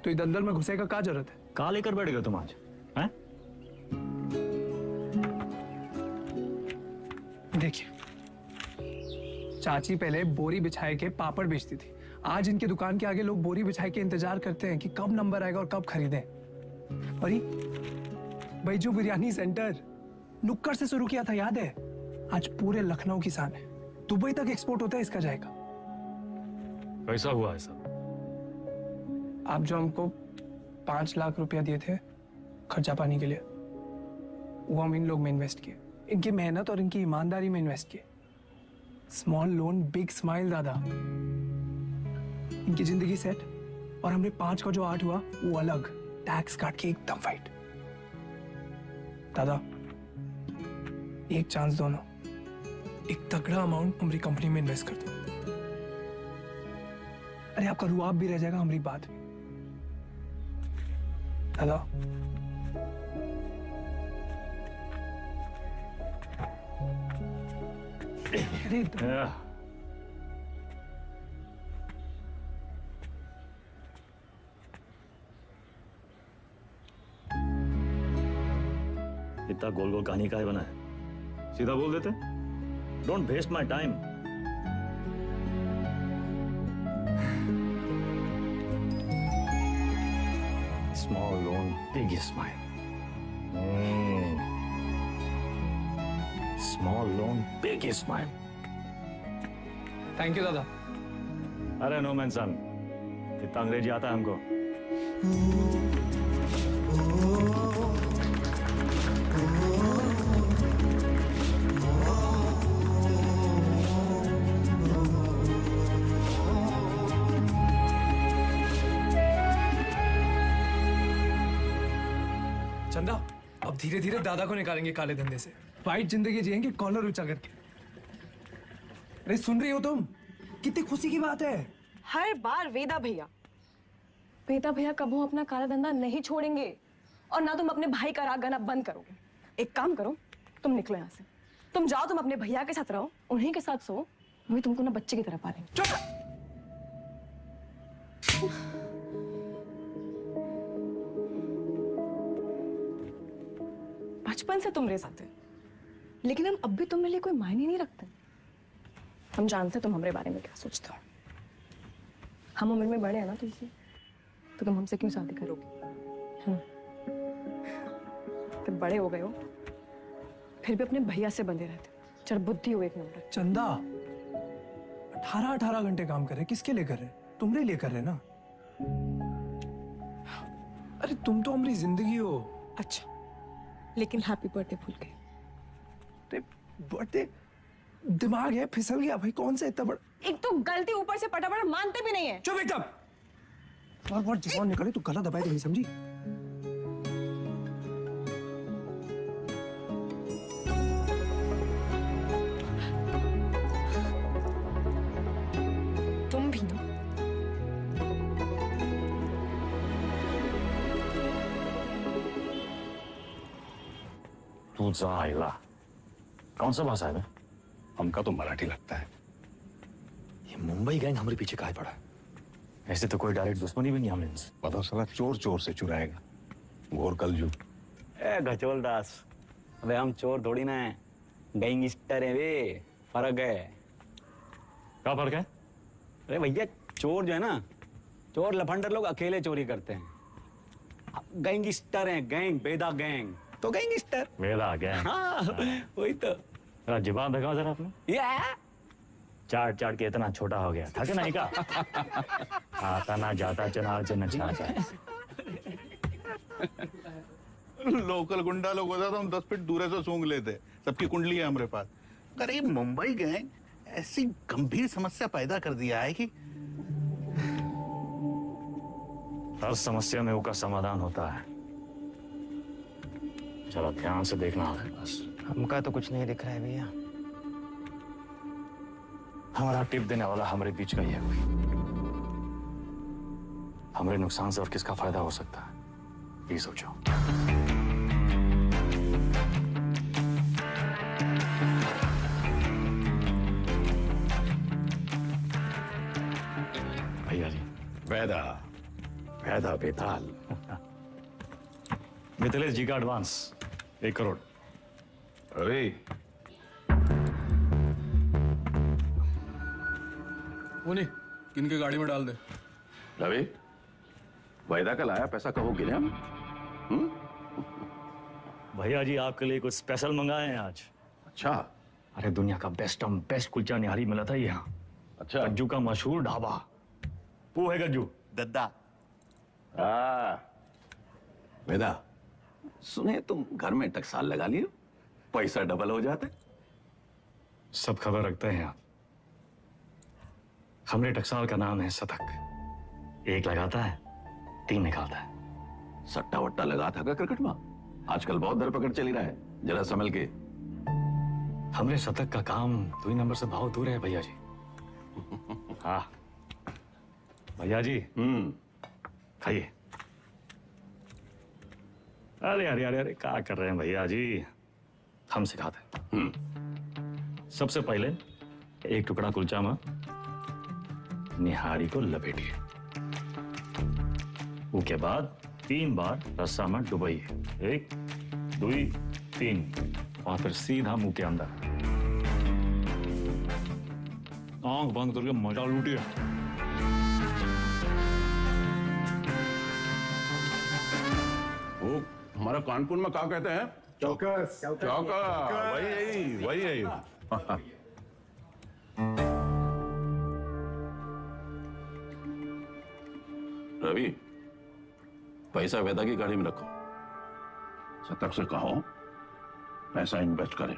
तो ये दलदल में घुसे का क्या जरूरत है? कहाँ लेकर बैठ गए तुम आज? हैं? देखिए, चाची पहले बोरी बिछाए के पापड़ बेचती थी। आज इनके दुकान के आगे लोग बोरी बिछाए के इंतजार करते हैं कि कब नंबर आएगा और कब खरीदें। और ये बैजू बिरयानी सेंटर नुक्कड़ से शुरू किया था, याद है? आज पूरे लखनऊ की शान है। दुबई तक एक्सपोर्ट होता है इसका जाएगा। कैसा हुआ है सब? आप जो हमको 5 लाख रुपया दिए थे खर्चा पानी के लिए, वो हम इन लोग में इन्वेस्ट किए। इनकी मेहनत और इनकी ईमानदारी में इन्वेस्ट किए। स्मॉल लोन बिग स्माइल दादा। इनकी जिंदगी सेट और हमने 5 का जो 8 हुआ वो अलग, टैक्स काट के एकदम फाइट। दादा एक चांस दो ना, एक तगड़ा अमाउंट हमारी कंपनी में इन्वेस्ट कर दो। अरे आपका रुआब भी रह जाएगा, हमारी बात भी। दादा अरे इतना गोल गोल कहानी का है बना है? सीधा बोल देते। Don't waste my time. Small loan big smile. Small loan big smile. Thank you दादा। अरे नो मैन सन, इतना अंग्रेजी आता है हमको। चंदा, अब धीरे धीरे दादा को निकालेंगे काले धंधे से। वाइट जिंदगी जिएंगे कॉलर ऊंचा करके। अरे सुन रही हो तुम? कितनी खुशी की बात है। हर बार वेदा भैया कबू अपना काला धंधा नहीं छोड़ेंगे और ना तुम अपने भाई का राग गाना बंद करोगे। एक काम करो, तुम निकलो यहाँ से। तुम जाओ, तुम अपने भैया के साथ रहो, उन्हीं के साथ सो। वही तुमको ना बच्चे की तरह पालेंगे। चुप! बचपन से तुम मेरे साथ है, लेकिन हम अब भी तुम्हारे लिए कोई मायने नहीं रखते। हम जानते तुम हमारे बारे में क्या सोचते हो। हम उम्र में बड़े हैं ना तुमसे, तो तुम हमसे क्यों शादी करोगे? फिर बड़े हो गए हो, फिर भी अपने भैया से बंधे रहते हो। चल बुद्धि हो एक नंबर। चंदा 18 घंटे काम कर रहे, किसके लिए कर रहे? तुम्हारे लिए कर रहे ना। अरे तुम तो हमारी जिंदगी हो। अच्छा, लेकिन हैप्पी बर्थडे भूल गए। बर्थडे दिमाग है फिसल गया भाई। कौन सा इतना बड़ा? एक तो गलती ऊपर से पटापट मानते भी नहीं है। चुप एकदम। बार जवान निकले तो गला दबाए नहीं, समझी? तुम भी ना। तू जाइला। कौन सा भाषा है? हमका तो मराठी लगता है। ये मुंबई गैंग हमारे पीछे काहे पड़ा? ऐसे तो कोई डायरेक्ट दुश्मनी भी नहीं हमने इनसे। पता साला चोर चोर से चुराएगा। घोर कलयुग। ए गचोल दास, अबे हम चोर थोड़ी ना है, गैंगस्टर है वे। फर्क है। क्या फर्क है? अरे भैया, चोर जो है ना, चोर लफंडर लोग अकेले चोरी करते हैं। गैंगस्टर हैं, गैंग, बेदा गैंग तो गैंगस्टर। वेदा गैंग। हाँ, वही तो। जबान दिखाओ जरा अपने। चाट चाट के इतना छोटा हो गया था कि नहीं का? आता ना जाता चुनाव से नचाता। लोकल गुंडा लोग होता तो हम 10 फीट दूर से सूंघ लेते। सबकी कुंडली है हमारे पास। अरे मुंबई गैंग ऐसी गंभीर समस्या पैदा कर दिया है कि हर समस्या में उसका समाधान होता है। चलो ध्यान से देखना है बस। हमका तो कुछ नहीं दिख रहा है भैया। हमारा टिप देने वाला हमारे बीच का ही है कोई। हमारे नुकसान से और किसका फायदा हो सकता है ये सोचो। भैया जी। वैदा वैदा बेताल। मिथिलेश जी का एडवांस 1 करोड़। अरे वो नहीं, किनके गाड़ी में डाल दे। रवि, वायदा का लाया पैसा कहो गिने हम? भैया जी आपके लिए कुछ स्पेशल मंगाए हैं आज। अच्छा। अरे दुनिया का बेस्ट कुलचा निहारी मिला था यहाँ। अच्छा। गज्जू का मशहूर ढाबा। वो है गज्जू दद्दा। वेदा, सुने तुम घर में टकसाल लगा लिए, पैसा डबल हो जाते। सब खबर रखते हैं आप। हमरे टकसाल का नाम है शतक। 1 लगाता है 3 निकालता है। सट्टा वट्टा लगा था क्या क्रिकेट में? आजकल बहुत धरपकड़ चली रहा है, जरा संभल के। हमरे शतक का काम 2 नंबर से बहुत दूर है भैया जी। हाँ भैया जी। खाइए। अरे अरे अरे अरे क्या कर रहे हैं भैया जी? हम सिखाते हैं। सबसे पहले 1 टुकड़ा कुलचा में निहारी को लपेटिए। उसके बाद 3 बार रस्सा में डुबाइए। 1 2 3 और फिर सीधा मुंह के अंदर। आंख बंद करके मजा लूटिए। वो हमारा कानपुर में क्या कहते हैं? चौकस। चौका। वही यही। रवि, पैसा वेदा की गाड़ी में रखो। शतक से कहो पैसा इन्वेस्ट करे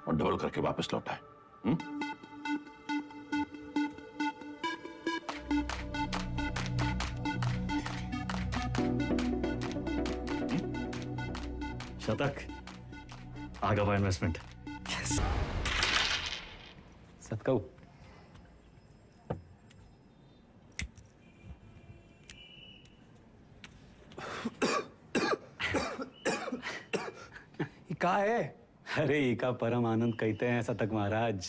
और डबल करके वापस लौटाए। शतक आगा हुआ इन्वेस्टमेंट। सतकऊ का है? अरे इका परम आनंद कहते हैं शतक महाराज।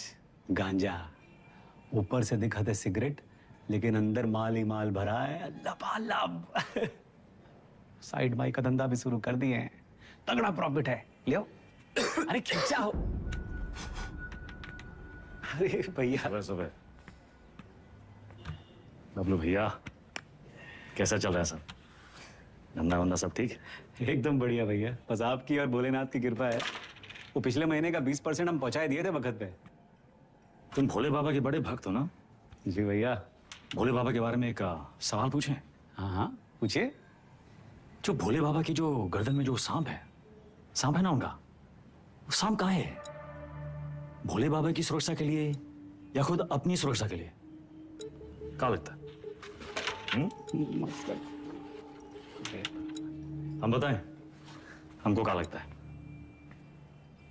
गांजा ऊपर से दिखाते सिगरेट, लेकिन अंदर माल ही माल भरा है लबालब। साइड बाई का धंधा भी शुरू कर दिए हैं, तगड़ा प्रॉफिट है। लियो। अरे खींचा हो। अरे भैया सुबह बबलू भैया कैसा चल रहा है सब? धंधा वंधा सब ठीक? एकदम बढ़िया भैया, बस आपकी और भोलेनाथ की कृपा है। वो पिछले महीने का 20% हम पहुंचाए दिए थे वक्त पे। तुम भोले बाबा के बड़े भक्त हो ना? जी भैया। भोले बाबा के बारे में एक सवाल पूछें? हाँ हाँ पूछिए। जो भोले बाबा की जो गर्दन में जो सांप है ना उनका, वो सांप कहाँ है? भोले बाबा की सुरक्षा के लिए या खुद अपनी सुरक्षा के लिए? क्या लगता है? हम बताएं हमको क्या लगता है?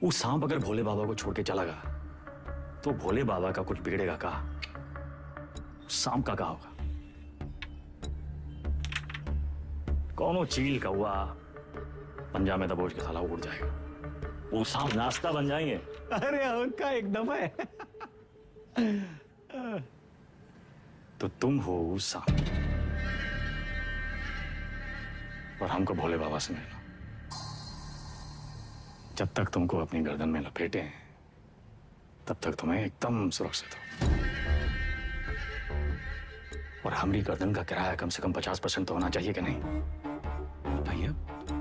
वो सांप अगर भोले बाबा को छोड़ के चला गया तो भोले बाबा का कुछ बिगड़ेगा का? सांप का क्या होगा? कौनो चील का हुआ पंजा में दबोच के साला उड़ जाएगा। वो सांप नाश्ता बन जाएंगे। अरे उनका एकदम है। तो तुम हो उस सांप और हमको भोले बाबा से मिलना। जब तक तुमको अपनी गर्दन में लपेटे हैं तब तक तुम्हें एकदम सुरक्षित हो। और हमारी गर्दन का किराया कम से कम 50% तो होना चाहिए कि नहीं? भैया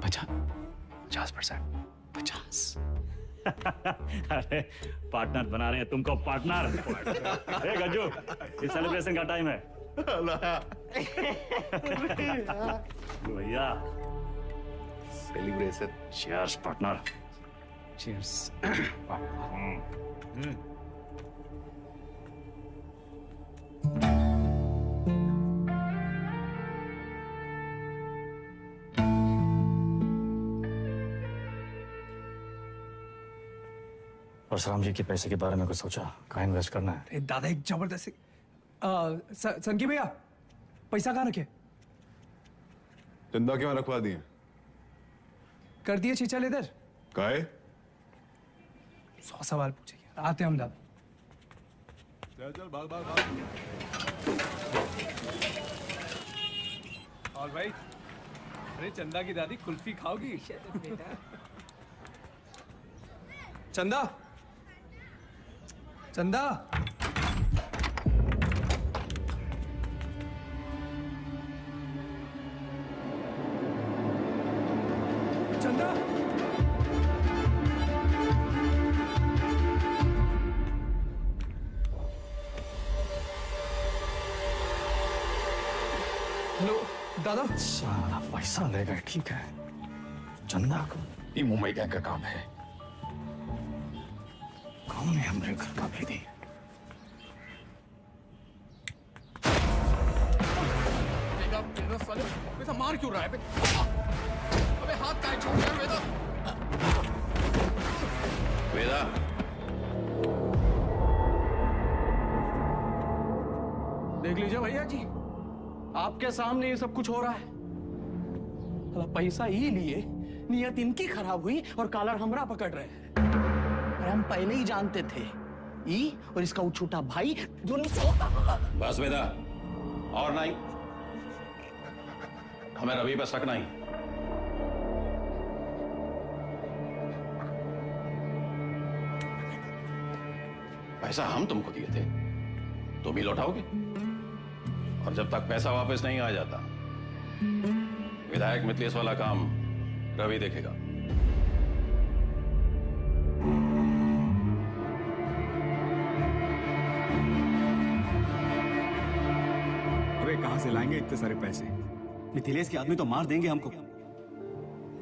50%? 50? अरे पार्टनर बना रहे हैं तुमको पार्टनर। ए गज्जू, इस सेलिब्रेशन का टाइम है। भैया celebration. Cheers partner. Cheers. Parshuram ji के पैसे के बारे में कुछ सोचा? कहाँ इन्वेस्ट करना है? अरे दादा एक जबरदस्त संकी भैया पैसा कहाँ रखे? चंदा क्यों रखवा दिए? कर दिए चीचल इधर। काहे? 100 सवाल पूछेंगे। आते हम दादा। चल चल भाग भाग भाग। और भाई, अरे चंदा की दादी कुल्फी खाओगी? चंदा, चंदा, चंदा, हेलो दादा। साला पैसा ले गए, ठीक है। चंदा को ये मुंबई गैंग का काम है। कौन है हमारे घर का भेदी? वेदा मार क्यों रहा है? अबे हाथ काहे छोड़ रहा है वेदा? वेदा, देख लीजिए भैया जी, आपके सामने ये सब कुछ हो रहा है। पैसा ही लिए, नियत इनकी खराब हुई और कॉलर हमरा पकड़ रहे हैं। अरे हम पहले ही जानते थे, ई और इसका वो छोटा भाई दोनों। बस वेदा, और नहीं, हमें रवि पर शक नहीं। पैसा हम तुमको दिए थे, तुम ही लौटाओगे, और जब तक पैसा वापस नहीं आ जाता, विधायक मिथिलेश वाला काम रवि देखेगा। अबे कहां से लाएंगे इतने सारे पैसे? मिथिलेश के आदमी तो मार देंगे हमको।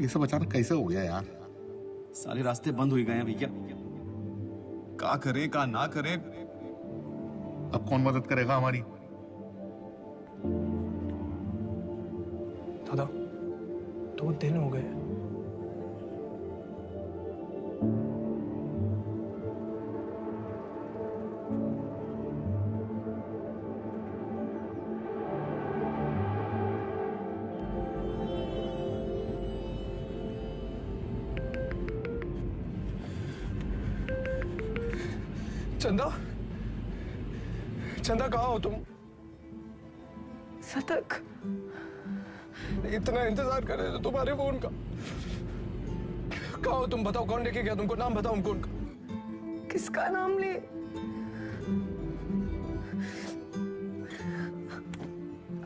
ये सब अचानक कैसे हो गया यार? सारे रास्ते बंद हो गए हैं भैया। का करें का ना करें, अब कौन मदद करेगा हमारी? दादा 2 दिन हो गए। चंदा, चंदा कहाँ हो तुम? सतक, इतना इंतजार कर रहे थे तुम्हारे फोन का। कहाँ हो तुम? बताओ कौन लेके गया तुमको? नाम बताओ हमको उनका। किसका नाम ले?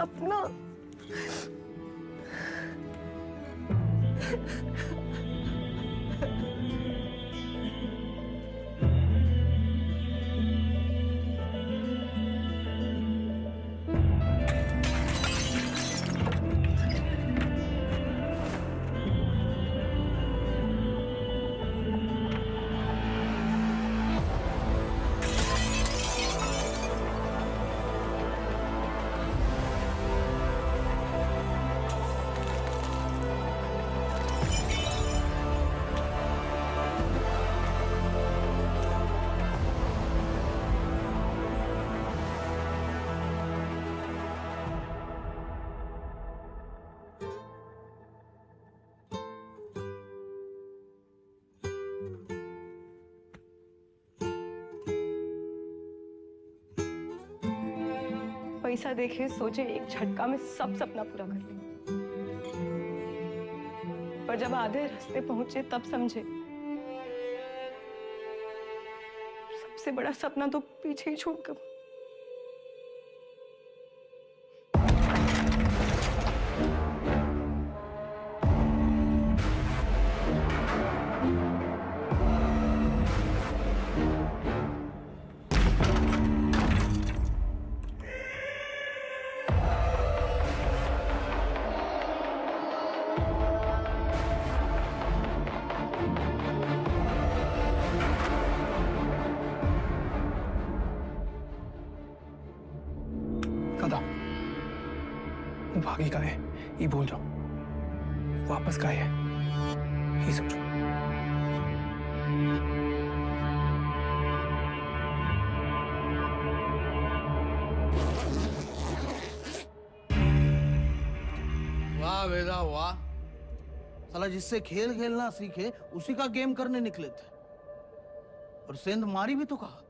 अपना। पैसा देखे सोचे एक झटका में सब सपना पूरा कर ले, पर जब आधे रास्ते पहुंचे तब समझे सबसे बड़ा सपना तो पीछे ही छोड़कर। भागी का है ये भूल जाओ, वापस का है ये सोचो। वाह वेदा वाह, साला जिससे खेल खेलना सीखे उसी का गेम करने निकले थे, और सेंध मारी भी तो कहा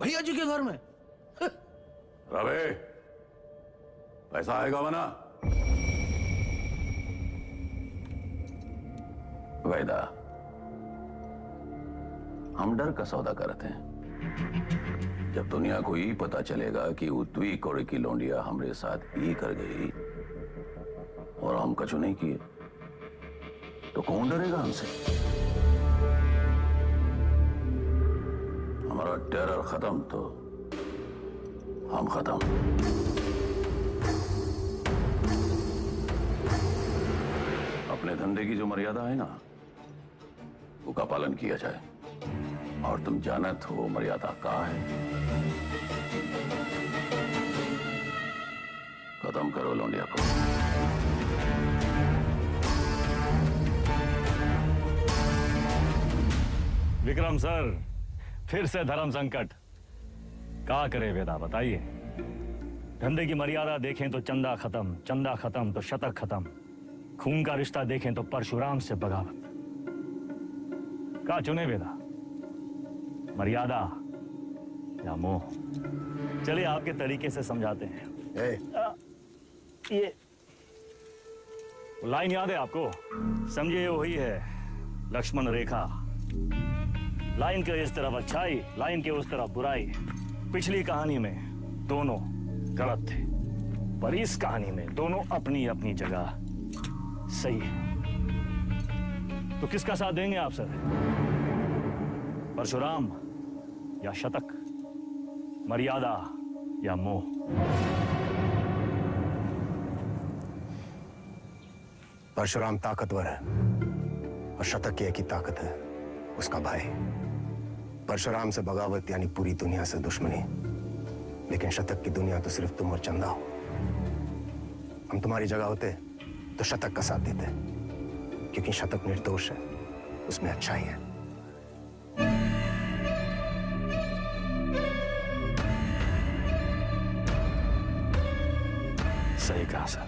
भैया जी के घर में। रवे, पैसा आएगा वना? वैदा, हम डर का सौदा करते हैं। जब दुनिया को ये पता चलेगा कि उत्वी कोरे की लौंडिया हमरे साथ ये कर गई और हम कछु नहीं किए, तो कौन डरेगा हमसे? हमारा टेरर खत्म तो हम खत्म। अपने धंधे की जो मर्यादा है ना, वो का पालन किया जाए, और तुम जानत हो मर्यादा का है। खत्म करो लौंडिया को। विक्रम सर, फिर से धर्म संकट। क्या करे वेदा, बताइए। धंधे की मर्यादा देखें तो चंदा खत्म, चंदा खत्म तो शतक खत्म, खून का रिश्ता देखें तो परशुराम से बगावत। क्या चुने वेदा, मर्यादा या मोह? चलिए आपके तरीके से समझाते हैं। ये लाइन याद है आपको? समझिए वही है लक्ष्मण रेखा। लाइन के इस तरफ अच्छाई, लाइन के उस तरफ बुराई। पिछली कहानी में दोनों गलत थे, पर इस कहानी में दोनों अपनी अपनी जगह सही है। तो किसका साथ देंगे आप सर? परशुराम या शतक, मर्यादा या मोह? परशुराम ताकतवर है और शतक की एक ही ताकत है, उसका भाई। परशुराम से बगावत यानी पूरी दुनिया से दुश्मनी, लेकिन शतक की दुनिया तो सिर्फ तुम और चंदा हो। हम तुम्हारी जगह होते तो शतक का साथ देते, क्योंकि शतक निर्दोष है, उसमें अच्छाई है। सही कहा सर,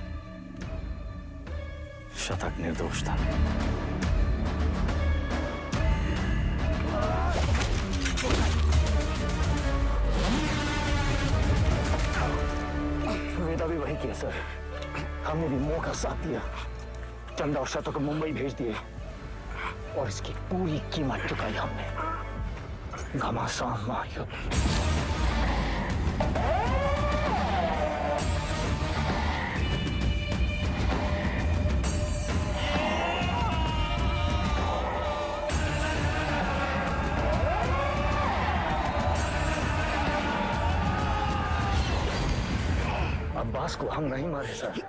शतक निर्दोष था। वेदा भी वही किया सर, हमने भी मोह का साथ दिया, चंदा और शतक को मुंबई भेज दिए, और इसकी पूरी कीमत चुकाई हमने। घमासान महायुद्ध। अब्बास को हम नहीं मारे सर।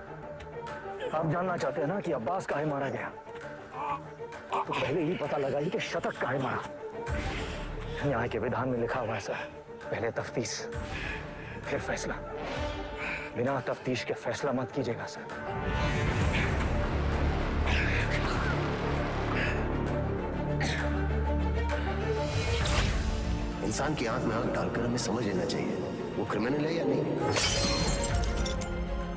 आप जानना चाहते हैं ना कि अब्बास काहे मारा गया? तो पहले ही पता लगाइए कि शतक काहे मारा। न्याय के विधान में लिखा हुआ है सर, पहले तफ्तीश फिर फैसला। बिना तफ्तीश के फैसला मत कीजिएगा सर। इंसान की आंख में आंख डालकर हमें समझ लेना चाहिए वो क्रिमिनल है या नहीं।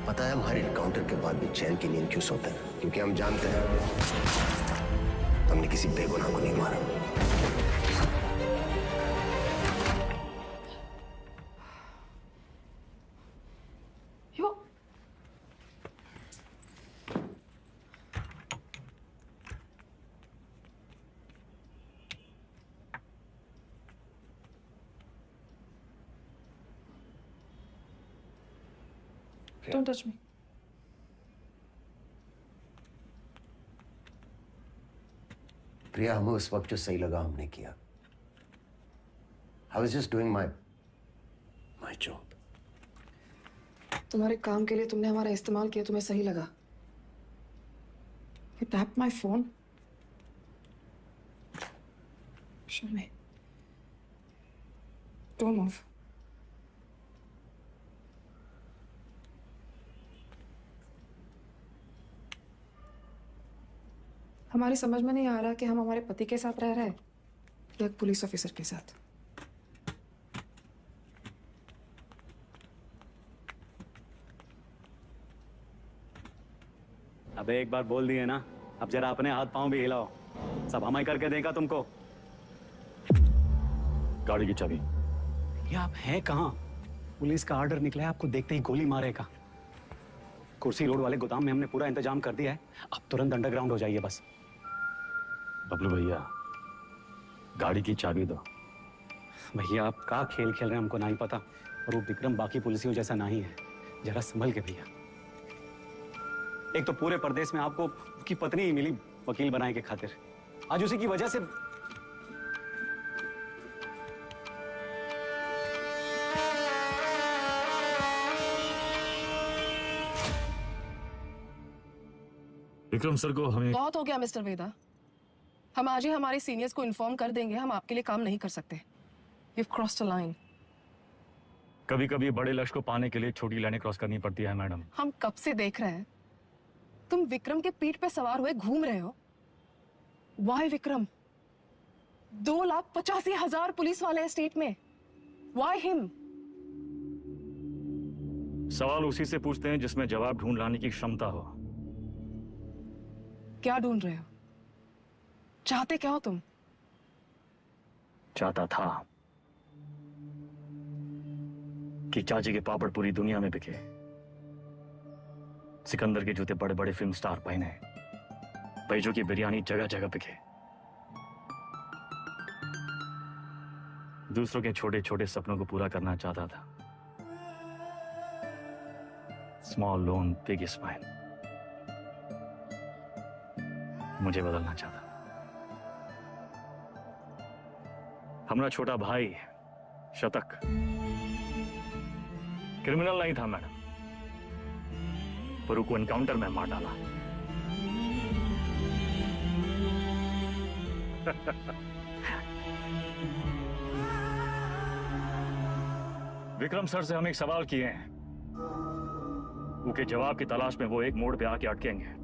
पता है हम हर एनकाउंटर के बाद भी चैन की नींद क्यों सोते हैं? क्योंकि हम जानते हैं हमने किसी बेगुनाह को नहीं मारा। Don't touch me. प्रिया, हमें उस वक्त जो सही लगा हमने किया। I was just doing my job. तुम्हारे काम के लिए तुमने हमारा इस्तेमाल किया, तुम्हें सही लगा? You tapped my phone. Show me. Don't move. हमारी समझ में नहीं आ रहा कि हम हमारे पति के साथ रह रहे हैं या एक पुलिस ऑफिसर के साथ। अबे एक बार बोल दिए ना, अब जरा अपने हाथ पांव भी हिलाओ। सब हमारी करके देगा तुमको। गाड़ी की चाबी। ये आप हैं कहाँ? पुलिस का ऑर्डर निकला है, आपको देखते ही गोली मारेगा। कुर्सी रोड वाले गोदाम में हमने पूरा इंतजाम कर दिया है, अब तुरंत अंडरग्राउंड हो जाइए बस। बबलू भैया, गाड़ी की चाबी दो। भैया आप का खेल खेल रहे हैं हमको नहीं पता, और वो विक्रम बाकी पुलिसियों जैसा नहीं है। जरा संभल के भैया। एक तो पूरे प्रदेश में आपको उसकी पत्नी ही मिली वकील बनाने के खातिर, आज उसी की वजह से। विक्रम सर को हमें बहुत हो गया मिस्टर वेदा, हम आज ही हमारे सीनियर्स को इन्फॉर्म कर देंगे, हम आपके लिए काम नहीं कर सकते। You've crossed a line. कभी कभी बड़े लक्ष्य को पाने के लिए छोटी लाइनें क्रॉस करनी पड़ती है मैडम। हम कब से देख रहे हैं तुम विक्रम के पीठ पे सवार हुए घूम रहे हो। Why विक्रम? 2,85,000 पुलिस वाले हैं स्टेट में। Why him? सवाल उसी से पूछते हैं जिसमें जवाब ढूंढ लाने की क्षमता हो। क्या ढूंढ रहे हो? चाहते क्या हो तुम? चाहता था कि चाची के पापड़ पूरी दुनिया में बिके, सिकंदर के जूते बड़े बड़े फिल्म स्टार पहने, बैजू की बिरयानी जगह जगह बिके, दूसरों के छोटे छोटे सपनों को पूरा करना चाहता था। Small loan big smile. मुझे बदलना चाहता। हमारा छोटा भाई शतक क्रिमिनल नहीं था मैडम, पर उसको एनकाउंटर में मार डाला। विक्रम सर से हम एक सवाल किए हैं, उसके जवाब की तलाश में वो एक मोड़ पे आके अटकेंगे,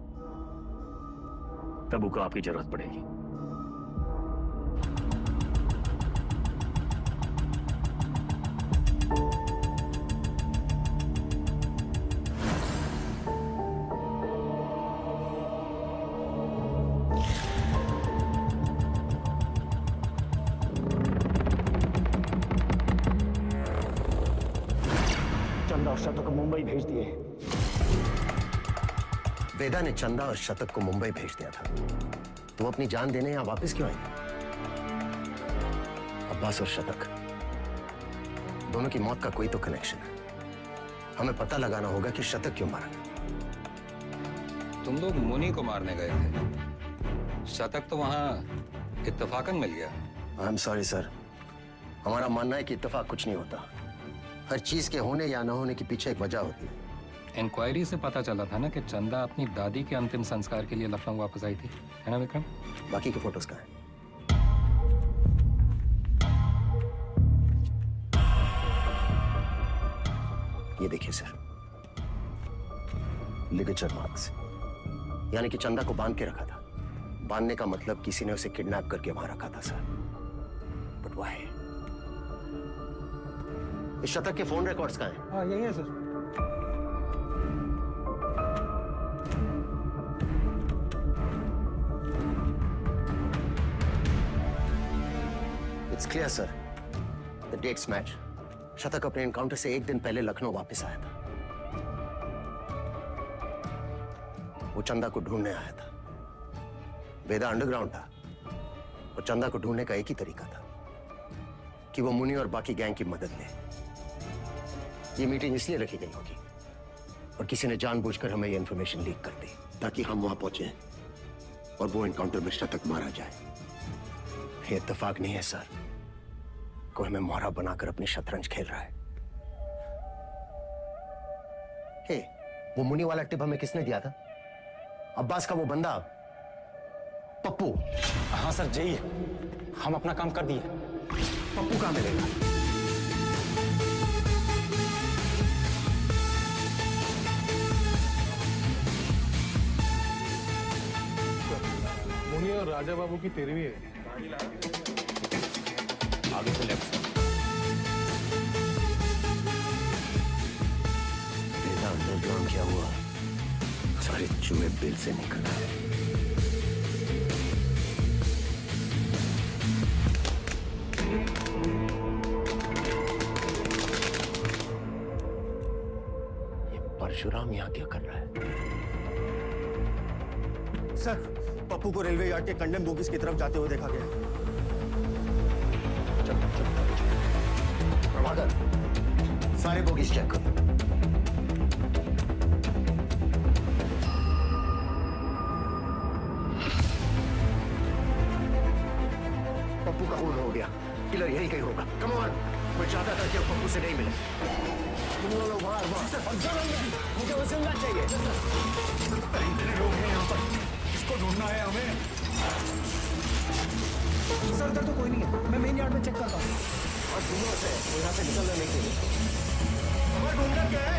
तब उसको आपकी जरूरत पड़ेगी। चंदा और शतक को मुंबई भेज दिए। वेदा ने चंदा और शतक को मुंबई भेज दिया था, तो वो अपनी जान देने यहां वापस क्यों आए? अब्बास और शतक दोनों की मौत का कोई तो कनेक्शन है। हमें पता लगाना होगा कि शतक क्यों मारा। तुम लोग मुनि को मारने गए थे, शतक तो वहां इत्तेफाकन मिल गया। आई एम सॉरी सर, हमारा मानना है कि इत्तेफाक कुछ नहीं होता। हर चीज के होने या न होने के पीछे एक वजह होती है। इंक्वायरी से पता चला था ना कि चंदा अपनी दादी के अंतिम संस्कार के लिए लखनऊ वापस आई थी, है ना विक्रम? बाकी के फोटोज कहाँ हैं? ये देखिए सर, लिगेचर मार्क्स, यानी कि चंदा को बांध के रखा था। बांधने का मतलब किसी ने उसे किडनैप करके वहां रखा था सर। But why? इस शतक के फोन रिकॉर्ड्स कहाँ हैं? हाँ यही है sir. It's clear, sir. The dates match. शतक अपने एनकाउंटर से एक दिन पहले लखनऊ वापस आया था। वो चंदा को ढूंढने आया था। वेदा अंडरग्राउंड था और चंदा को ढूंढने का एक ही तरीका था कि वो मुनि और बाकी गैंग की मदद ले। ये मीटिंग इसलिए रखी गई होगी और किसी ने जानबूझकर हमें ये इंफॉर्मेशन लीक कर दी ताकि हम वहां पहुंचे और वो एनकाउंटर में शतक मारा जाए। ये इत्तेफाक नहीं है सर, कोई हमें मोहरा बनाकर अपनी शतरंज खेल रहा है। हे, वो मुनि वाला टिप हमें किसने दिया था? अब्बास का वो बंदा पप्पू। हाँ सर जी, हम अपना काम कर दिए। पप्पू कहां मिलेगा? तो राजा बाबू की 13वीं है। आगे से लेफ्ट। बेटा अंडरग्राउंड क्या हुआ? सारे चूहे बिल से निकल आए। ये परशुराम यहाँ क्या कर रहा है? सर, पप्पू को रेलवे यार्ड के कंडेम बोगीज की तरफ जाते हुए देखा गया। प्रभाकर, सारे बोगीज चेक करो। पप्पू का खून हो गया, किलर यहीं कहीं होगा। कम ऑन, मैं चाहता था कि वो पप्पू से नहीं मिले। तुम लोग बाहर मुझे वो जिंदा चाहिए। इतने लोग हैं यहाँ पर, इसको ढूंढना है हमें। सर इधर तो कोई नहीं है, मैं मेन यार्ड में चेक करता हूँ। और सुनो से वो यहाँ से निकलने नहीं चाहिए। हमें ढूंढना क्या है?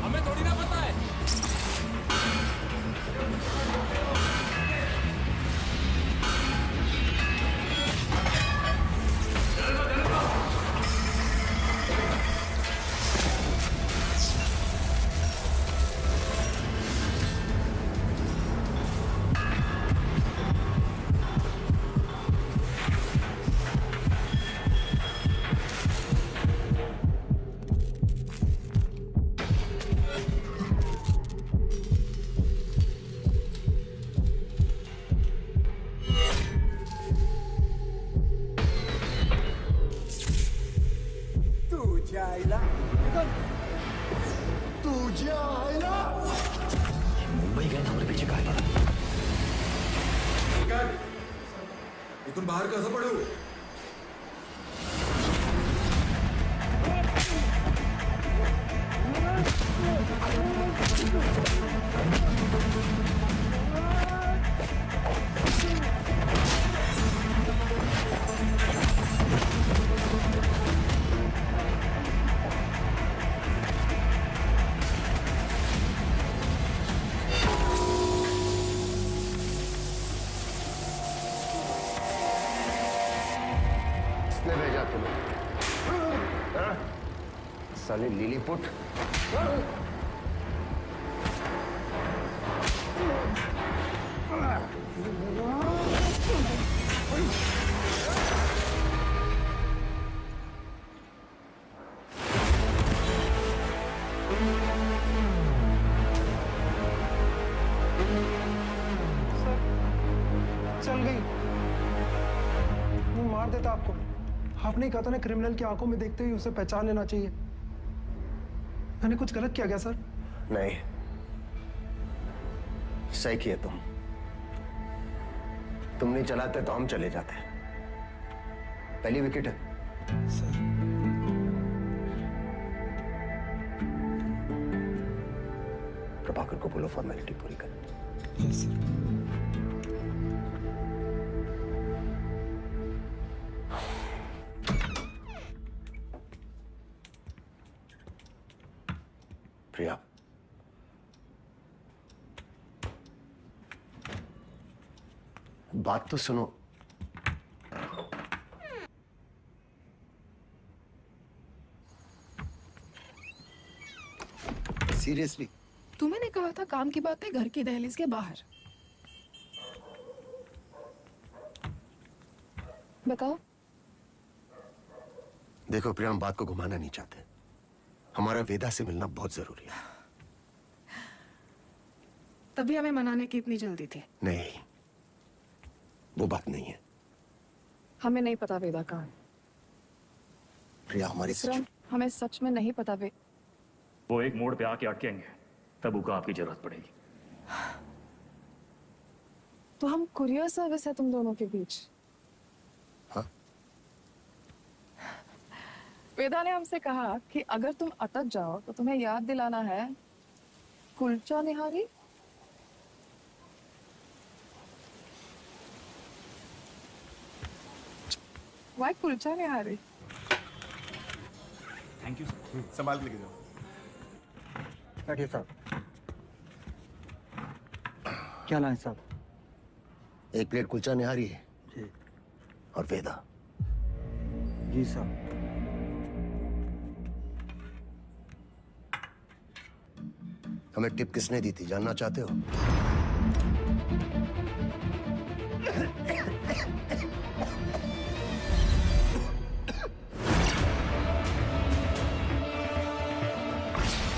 हमें थोड़ी ना पता है। मुंबई गए हमारे पीछे काहे पड़ा? इथून बाहेर कसं पडू? किसने भेजा तुम्हें? हाँ? साले लिलीपुट। चल गई। वो मार देता आपको। आपने कहा था ना क्रिमिनल की आंखों में देखते ही उसे पहचान लेना चाहिए। मैंने कुछ गलत किया क्या सर? नहीं, सही किए तुम नहीं चलाते तो हम चले जाते। पहली विकेट है। प्रभाकर को बोलो फॉर्मेलिटी पूरी कर। प्रिया, बात तो सुनो। सीरियसली? तुम्हें कहा था काम की बात है घर की दहलीज के बाहर। बताओ। देखो प्रिया, हम बात को घुमाना नहीं चाहते। हमारा वेदा से मिलना बहुत जरूरी है। तभी हमें मनाने की इतनी जल्दी थी। नहीं, वो बात नहीं है। हमें नहीं पता वेदा कहाँ है। प्रिया, हमारी हमें सच में नहीं पता वे। वो एक मोड़ पे आके अटकेंगे, तब उनको आपकी जरूरत पड़ेगी। तो हम कुरियर सर्विस है तुम दोनों के बीच। हाँ? वेदा ने हमसे कहा कि अगर तुम अटक जाओ तो तुम्हें याद दिलाना है kulcha nihari. Why kulcha nihari? Thank you. संभाल के लेके जाओ। बैठिए साहब। क्या लाए साहब? एक प्लेट कुलचा निहारी है जी। और वेदा। जी साहब। हमें टिप किसने दी थी जानना चाहते हो?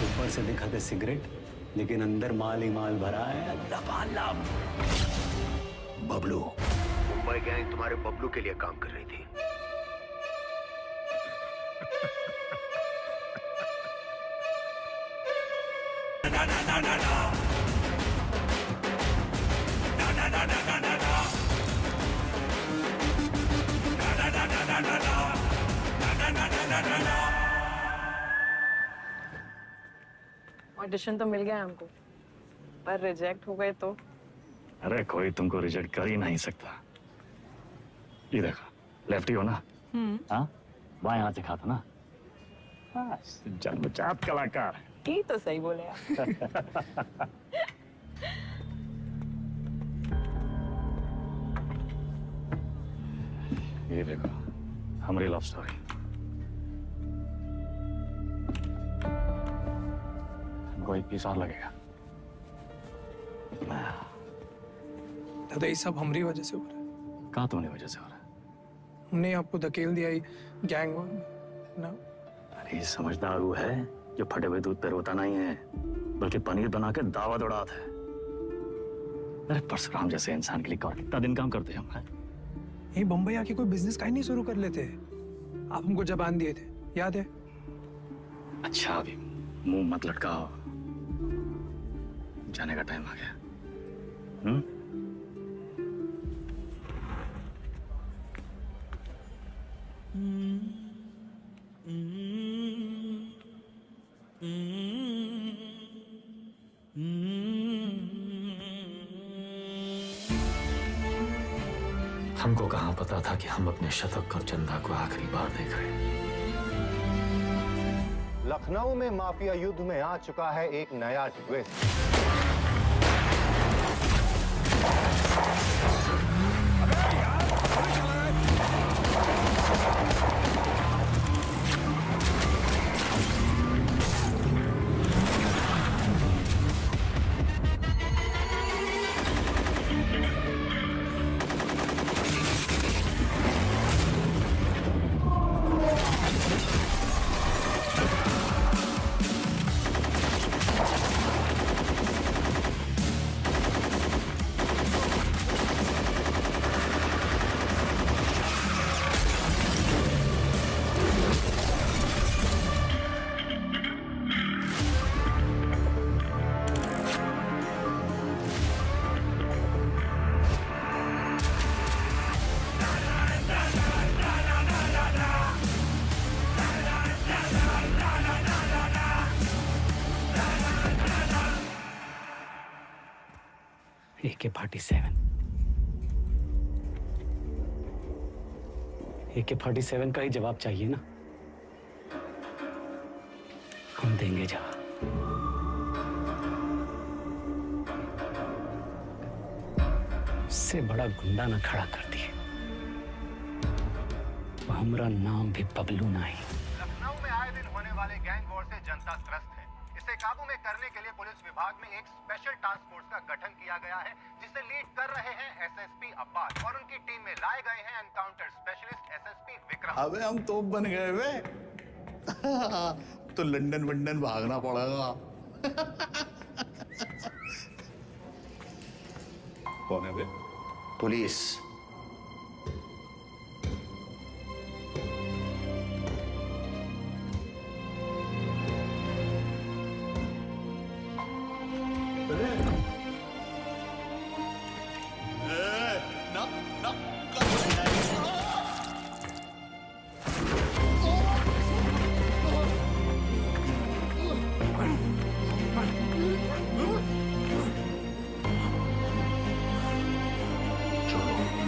ऊपर से दिखाते सिगरेट, लेकिन अंदर माल ही माल भरा है लबालब। बबलू, मुंबई गैंग तुम्हारे बबलू के लिए काम कर रही थी। ऑडिशन तो मिल गया हमको, पर रिजेक्ट हो गए तो? अरे कोई तुमको रिजेक्ट कर ही नहीं सकता। ये देखो, लेफ्टी हो ना? हाँ, बाएं हाथ से खाता ना? बस जन्मजात कलाकार। ये तो सही बोले आप। ये देखो, हमारी लव स्टोरी। हमको 1 पीस और लगेगा। दादा ये सब हमारी वजह से हो रहा है। कहाँ तुम्हारी वजह से हो रहा है? हमने आपको धकेल दिया गैंग ना। अरे समझदार वो है जो फटे हुए दूध पे रोता नहीं है, बल्कि पनीर बना के दावा दौड़ाता है। अरे परशुराम जैसे इंसान के लिए कौन कितना दिन काम करते हैं हम? यही बम्बई आके कोई बिजनेस का ही नहीं शुरू कर लेते। आप हमको जबान दिए थे, याद है? अच्छा अभी मुंह मत लटकाओ, जाने का टाइम आ गया। हमको कहाँ पता था कि हम अपने शतक और चंदा को आखिरी बार देख रहे हैं। लखनऊ में माफिया युद्ध में आ चुका है एक नया ट्विस्ट। AK-47 का ही जवाब चाहिए ना? हम देंगे जवाब। इससे बड़ा गुंडा ना खड़ा कर दिए। हमारा नाम भी बबलू नहीं। लखनऊ में आए दिन होने वाले गैंग वॉर से जनता त्रस्त है। इसे काबू में करने के लिए पुलिस विभाग में एक स्पेशल टास्क फोर्स का गठन किया गया है, जिसे लीड कर रहे हैं एसएसपी अब्बास और उनकी टीम में लाए गए हैं एनकाउंटर स्पेशलिस्ट एसएसपी विक्रम। अबे हम तोप बन गए वे। तो लंदन वंदन भागना पड़ेगा। कौन है वे? पुलिस। चलो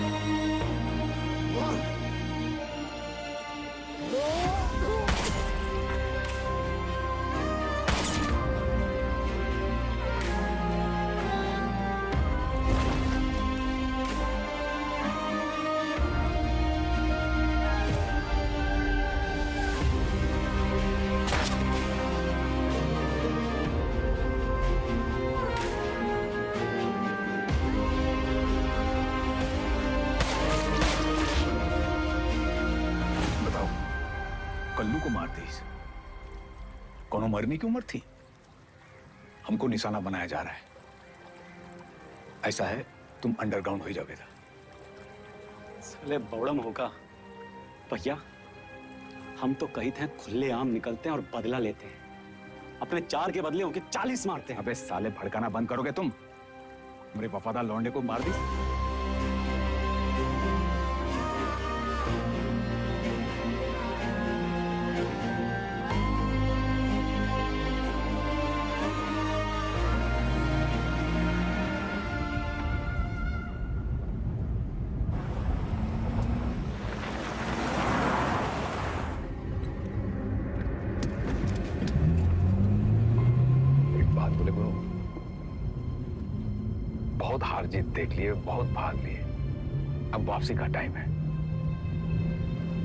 पल्लू को मार दी। कोनो मरने की उम्र थी? हमको निशाना बनाया जा रहा है। ऐसा है, तुम अंडरग्राउंड हो जाओगे। साले बौड़म होगा भैया। हम तो कही थे खुले आम निकलते हैं और बदला लेते हैं, अपने 4 के बदले होके 40 मारते हैं। अबे साले भड़काना बंद करोगे तुम? मेरे वफादार लौंडे को मार दी। बहुत हार जीत देख लिए, बहुत भाग लिए, अब वापसी का टाइम है।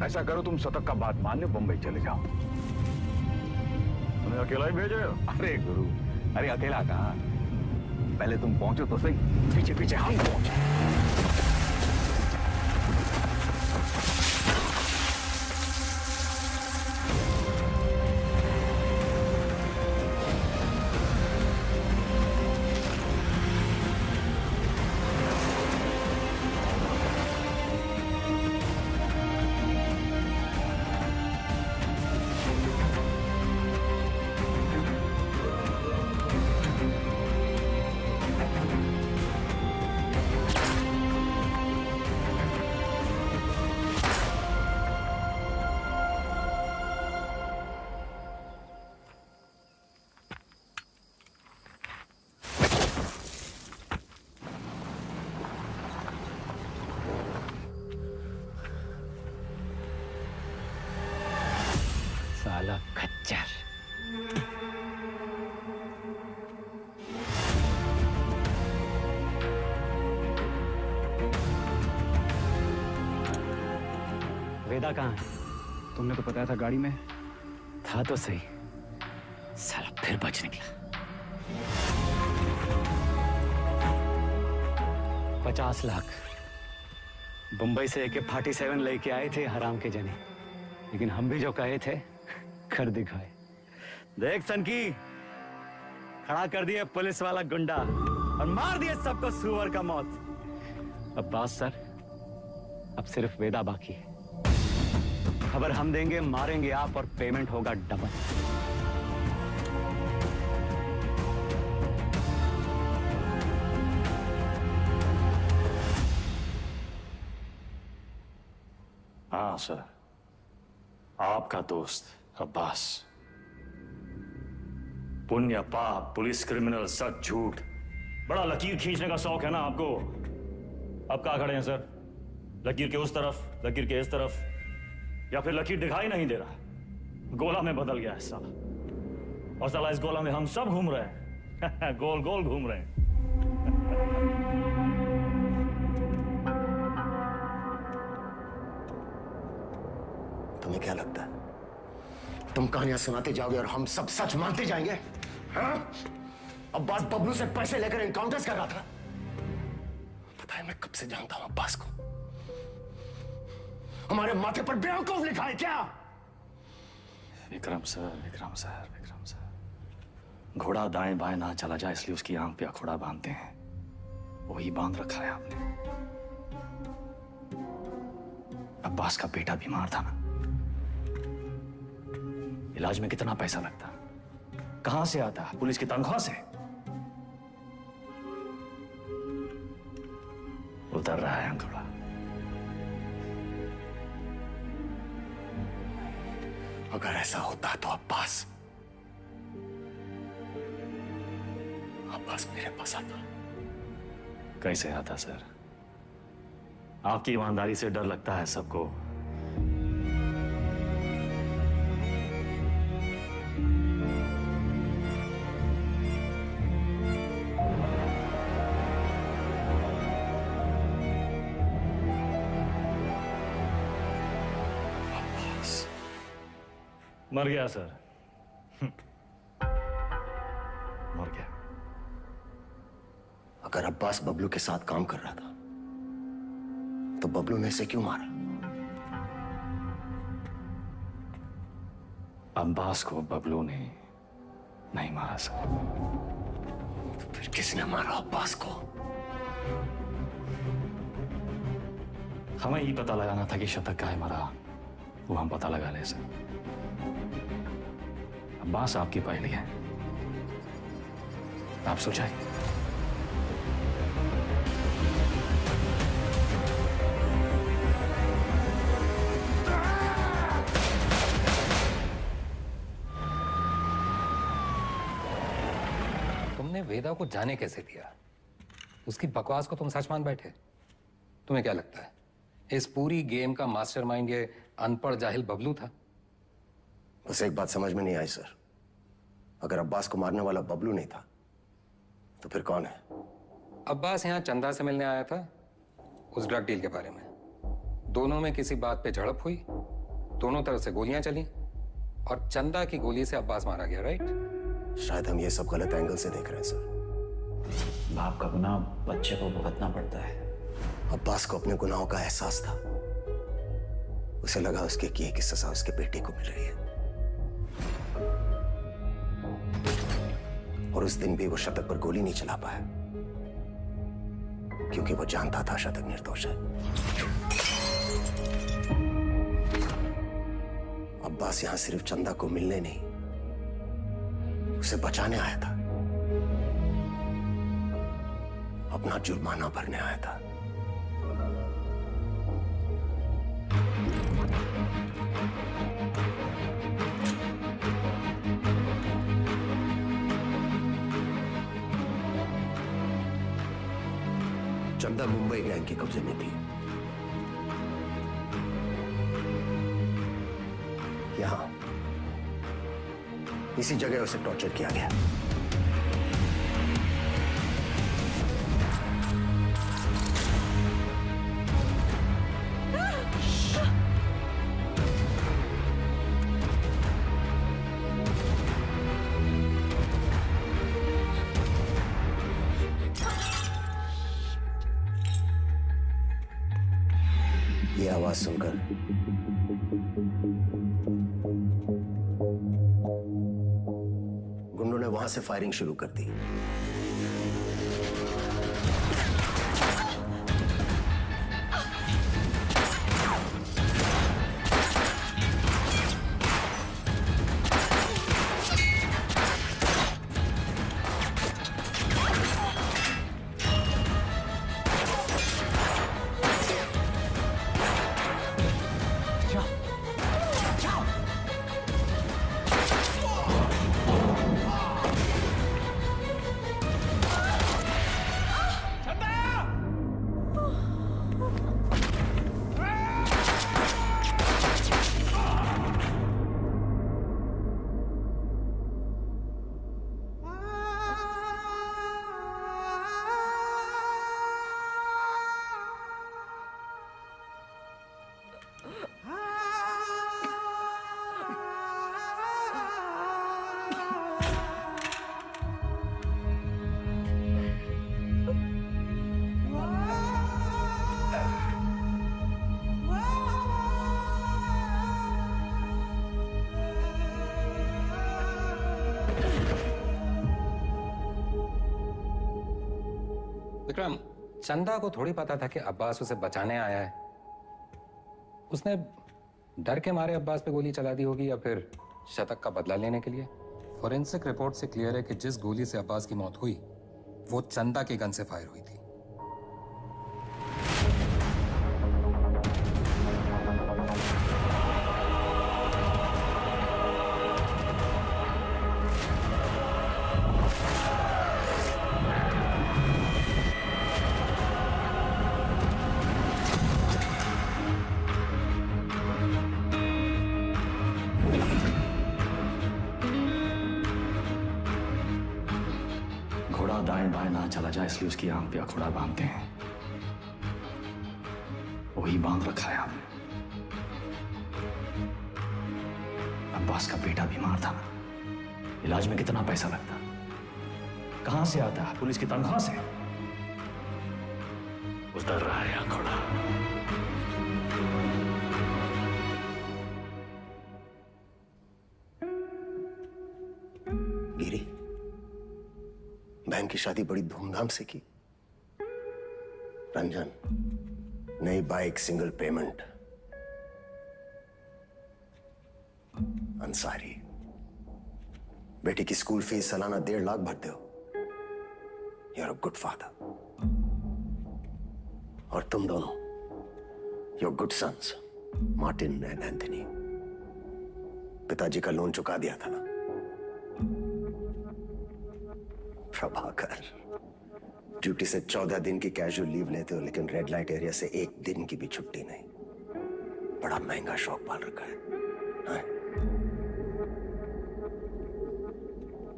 ऐसा करो, तुम शतक का बात मान लो, बंबई चले जाओ। तुम्हें अकेला ही भेजे? अरे गुरु, अरे अकेला कहाँ, पहले तुम पहुंचो तो सही, पीछे पीछे हम पहुंचे। साला खच्चर। वेदा कहाँ है? तुमने तो बताया था गाड़ी में। था तो सही, साला फिर बच निकला। 50 लाख बंबई से AK-47 लेके आए थे हराम के जने, लेकिन हम भी जो कहे थे कर दिखाए। देख सनकी, खड़ा कर दिए पुलिस वाला गुंडा और मार दिए सबको सुअर का मौत। अब्बास सर, अब सिर्फ वेदा बाकी है। खबर हम देंगे, मारेंगे आप और पेमेंट होगा डबल। हाँ सर, आपका दोस्त अब्बास। पुण्य पाप, पुलिस, क्रिमिनल, सच झूठ, बड़ा लकीर खींचने का शौक है ना आपको। अब कहाँ खड़े हैं सर? लकीर के उस तरफ, लकीर के इस तरफ, या फिर लकीर दिखाई नहीं दे रहा? गोला में बदल गया है साला, और साला इस गोला में हम सब घूम रहे हैं। गोल गोल घूम रहे हैं। तुम्हें क्या लगता है तुम कहानियां सुनाते जाओगे और हम सब सच मानते जाएंगे? हाँ? अब्बास बबलू से पैसे लेकर एनकाउंटर्स कर रहा था। पता है मैं कब से जानता हूं अब्बास को। हमारे माथे पर बेवकूफ लिखा है क्या? Vikram sir, Vikram sir, Vikram sir, घोड़ा दाएं बाएं ना चला जाए इसलिए उसकी आंख पे अखोड़ा बांधते हैं, वही बांध रखा है आपने। अब्बास का बेटा बीमार था ना, इलाज में कितना पैसा लगता, कहां से आता? पुलिस की तनख्वाह से। उतर रहा है अंकुड़ा। अगर ऐसा होता तो अब्बास मेरे पास आता। कैसे आता सर? आपकी ईमानदारी से डर लगता है सबको। मर गया सर, मर गया। अगर अब्बास बबलू के साथ काम कर रहा था तो बबलू ने इसे क्यों मारा? अब्बास को बबलू ने नहीं मारा सर। फिर किसने मारा अब्बास को? हमें ही पता लगाना था कि शतक का है मरा, वो हम पता लगा ले सर। अब्बास आपकी पहली है, आप सुलझाइए। तुमने वेदा को जाने कैसे दिया? उसकी बकवास को तुम सच मान बैठे? तुम्हें क्या लगता है इस पूरी गेम का मास्टरमाइंड ये अनपढ़ जाहिल बबलू था? बस एक बात समझ में नहीं आई सर, अगर अब्बास को मारने वाला बबलू नहीं था तो फिर कौन है? अब्बास यहाँ चंदा से मिलने आया था उस ड्रग डील के बारे में। दोनों में किसी बात पे झड़प हुई, दोनों तरफ से गोलियां चली और चंदा की गोली से अब्बास मारा गया, राइट? शायद हम ये सब गलत एंगल से देख रहे हैं सर। बाप का गुनाह बच्चे को भुगतना पड़ता है। अब्बास को अपने गुनाहों का एहसास था, उसे लगा उसके किए की सजा उसके बेटे को मिल रही है, और उस दिन भी वो शतक पर गोली नहीं चला पाया क्योंकि वो जानता था शतक निर्दोष है। अब्बास यहां सिर्फ चंदा को मिलने नहीं, उसे बचाने आया था, अपना जुर्माना भरने आया था। चंदा मुंबई गैंग के कब्जे में थी। यहां इसी जगह उसे टॉर्चर किया गया। ये आवाज सुनकर गुंडों ने वहां से फायरिंग शुरू कर दी। विक्रम, चंदा को थोड़ी पता था कि अब्बास उसे बचाने आया है। उसने डर के मारे अब्बास पे गोली चला दी होगी या फिर शतक का बदला लेने के लिए। फॉरेंसिक रिपोर्ट से क्लियर है कि जिस गोली से अब्बास की मौत हुई वो चंदा के गन से फायर हुई थी। घोड़ा दाएं बाएं ना चला जाए इसलिए उसकी आंख पे अखोड़ा बांधते हैं, वही बांध रखा है हमने। अब्बास का बेटा बीमार था, इलाज में कितना पैसा लगता, कहां से आता है? पुलिस की तनख्वाह से। उतर रहा है अखोड़ा। बहन की शादी बड़ी धूमधाम से की। रंजन, नई बाइक, सिंगल पेमेंट। अंसारी, बेटी की स्कूल फीस सालाना 1.5 लाख भरते हो। You are a good father. और तुम दोनों, your good sons, Martin and Anthony. पिताजी का लोन चुका दिया था ना। प्रभाकर, ड्यूटी से 14 दिन की कैजुअल लीव लेते हो, लेकिन रेड लाइट एरिया से 1 दिन की भी छुट्टी नहीं। बड़ा महंगा शौक पाल रखा है। हाँ?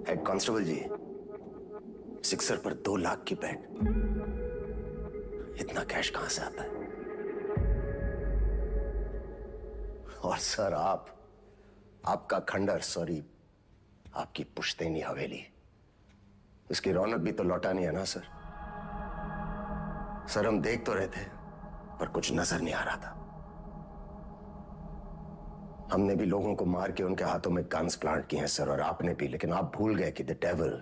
हेड कांस्टेबल जी, सिक्सर पर 2 लाख की बेट। इतना कैश कहां से आता है? और सर, आपका खंडर, सॉरी, आपकी पुश्तैनी हवेली, इसकी रौनक भी तो लौटानी है ना सर। सर, हम देख तो रहे थे, पर कुछ नजर नहीं आ रहा था। हमने भी लोगों को मार के उनके हाथों में गन्स प्लांट किए हैं सर, और आपने भी, लेकिन आप भूल गए कि the devil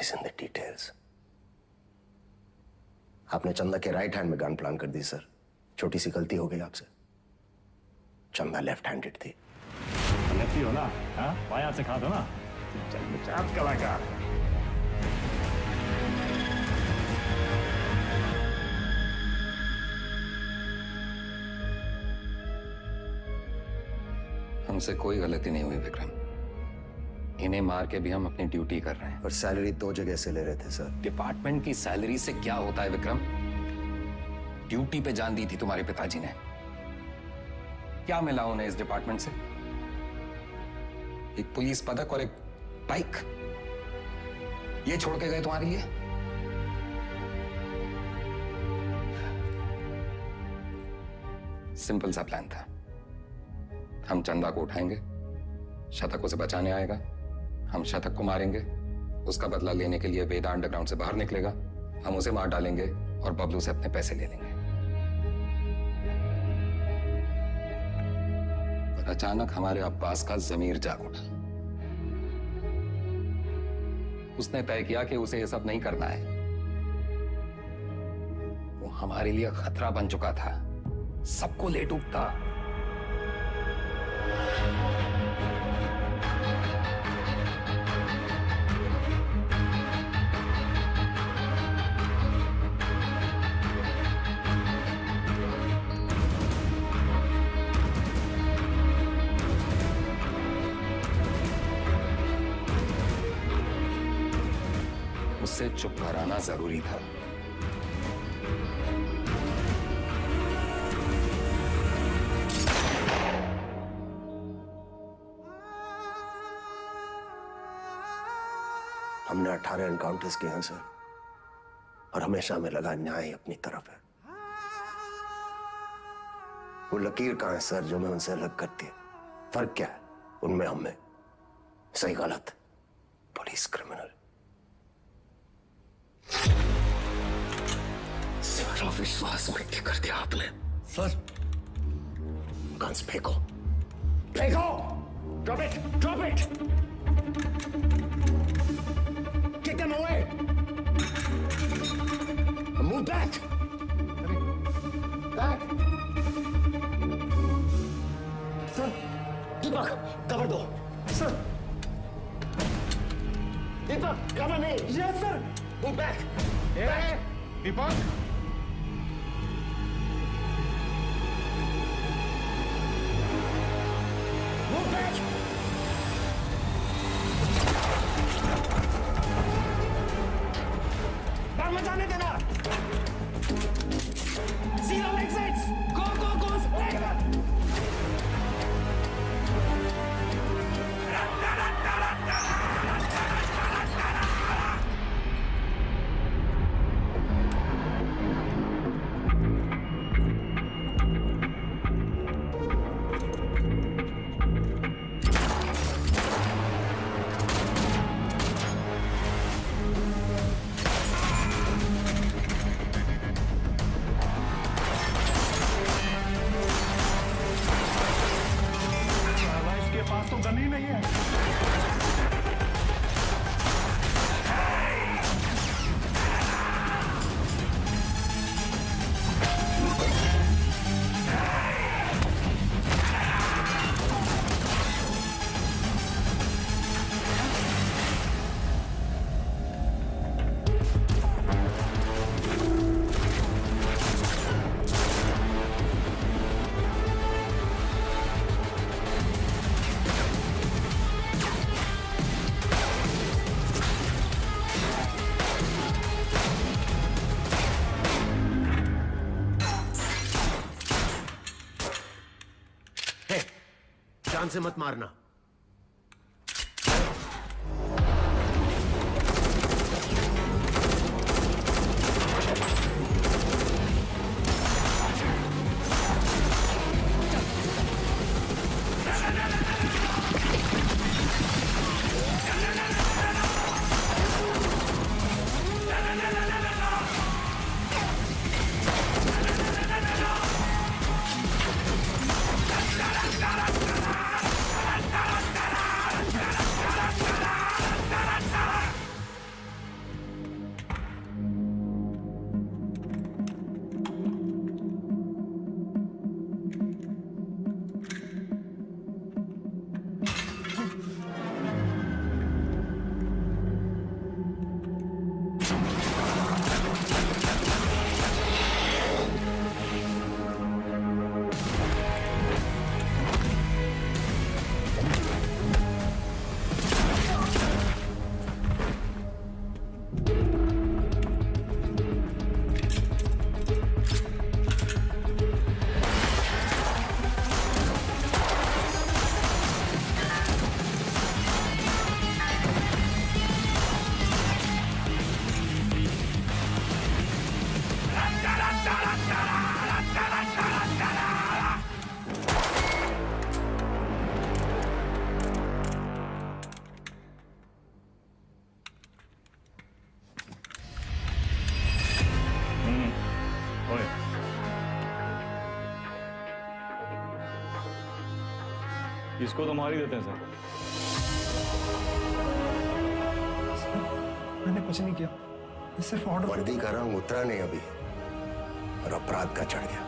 is in the details. आपने चंदा के राइट हैंड में गन प्लांट कर दी सर। छोटी सी गलती हो गई आपसे। चंदा लेफ्ट हैंडेड थी। लेफ्टी हो ना? हाँ, बाएं हाथ से खा दो ना। चल कलाकार। हमसे कोई गलती नहीं हुई विक्रम। इन्हें मार के भी हम अपनी ड्यूटी कर रहे हैं। और सैलरी 2 जगह से ले रहे थे सर। डिपार्टमेंट की सैलरी से क्या होता है विक्रम? ड्यूटी पे जान दी थी तुम्हारे पिताजी ने। क्या मिला उन्हें इस डिपार्टमेंट से? एक पुलिस पदक और एक बाइक, ये छोड़ के गए तुम्हारे लिए? सिंपल सा प्लान था। हम चंदा को उठाएंगे, शतक उसे बचाने आएगा, हम शतक को मारेंगे, उसका बदला लेने के लिए वेदा अंडरग्राउंड से बाहर निकलेगा, हम उसे मार डालेंगे और बबलू से अपने पैसे ले लेंगे। पर अचानक हमारे अब्बास का जमीर जाग उठा। उसने तय किया कि उसे यह सब नहीं करना है। वो हमारे लिए खतरा बन चुका था, सबको ले डूबता। उससे चुप कराना जरूरी था। हमने 18 एनकाउंटर्स किए हैं सर, और हमेशा हमें लगा न्याय अपनी तरफ है। वो लकीर कहां है सर जो मैं उनसे अलग करती है? फर्क क्या है उनमें हम में? सही गलत, पुलिस क्रिमिनल। सारा विश्वास मिट्टी कर दिया आपने सर। गन्स फेंको, फेंको। Drop it, drop it. Kick them away. Move back. Back. Sir, Deepak, cover दो. Sir. Deepak, cover me. Yes, sir. Move back. Hey, Deepak. Move back. मत जाने देना। Zero exits. Go, go, go. जान से मत मारना। इसको तो मार ही देते हैं सर। मैंने कुछ नहीं किया, सिर्फ ऑर्डर। वर्दी का रंग उतरा नहीं अभी और अपराध का चढ़ गया।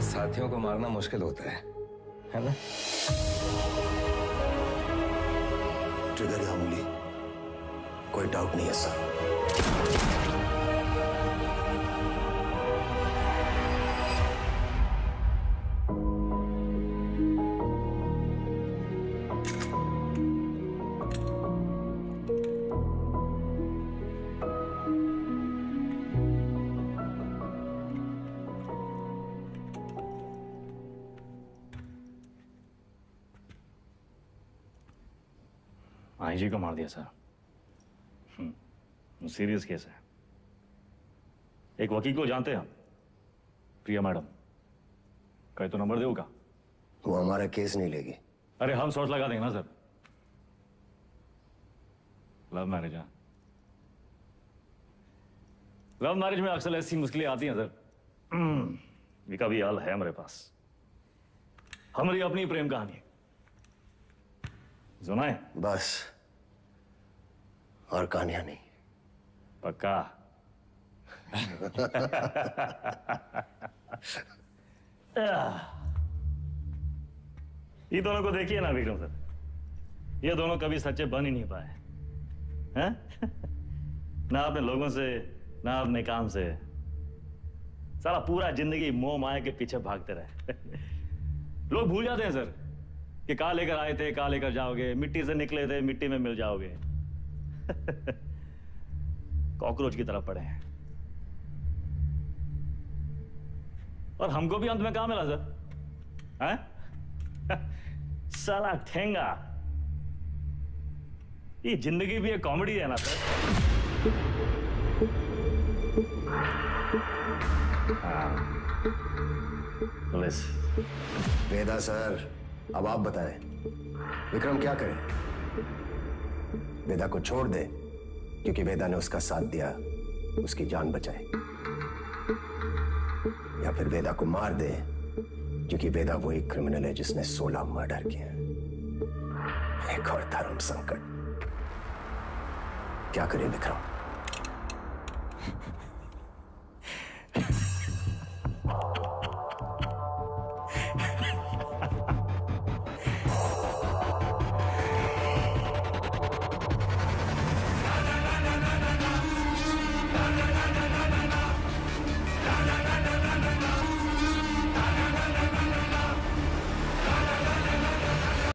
साथियों को मारना मुश्किल होता है ना? ट्रिगर या उंगली, कोई डाउट नहीं है सर। आईजी को मार दिया सर। सीरियस केस है। एक वकील को जानते हैं हम, प्रिया मैडम। कहे तो नंबर देगा? वो हमारा केस नहीं लेगी। अरे हम शॉर्ट लगा देंगे ना सर। लव मैरिज है। लव मैरिज में अक्सर ऐसी मुश्किलें आती हैं सर। इसका भी हाल है हमारे पास। हमारी अपनी प्रेम कहानी सुनाए? बस, और कहानियां नहीं। पक्का? ये दोनों को देखिए ना विक्रम सर, ये दोनों कभी सच्चे बन ही नहीं पाए हैं? ना अपने लोगों से, ना अपने काम से। सारा पूरा जिंदगी मोह माया के पीछे भागते रहे। लोग भूल जाते हैं सर कि कहाँ लेकर आए थे, कहाँ लेकर जाओगे, मिट्टी से निकले थे, मिट्टी में मिल जाओगे। कॉकरोच की तरह पड़े हैं। और हमको भी अंत में कहाँ मिला सर? हैं? साला ठेंगा। ये जिंदगी भी एक कॉमेडी है ना सर। पुलिस वेदा सर, अब आप बताएं विक्रम क्या करे? वेदा को छोड़ दे क्योंकि वेदा ने उसका साथ दिया, उसकी जान बचाए, या फिर वेदा को मार दे क्योंकि वेदा वही क्रिमिनल है जिसने 16 मर्डर किए। एक और धर्म संकट। क्या करे विक्रम?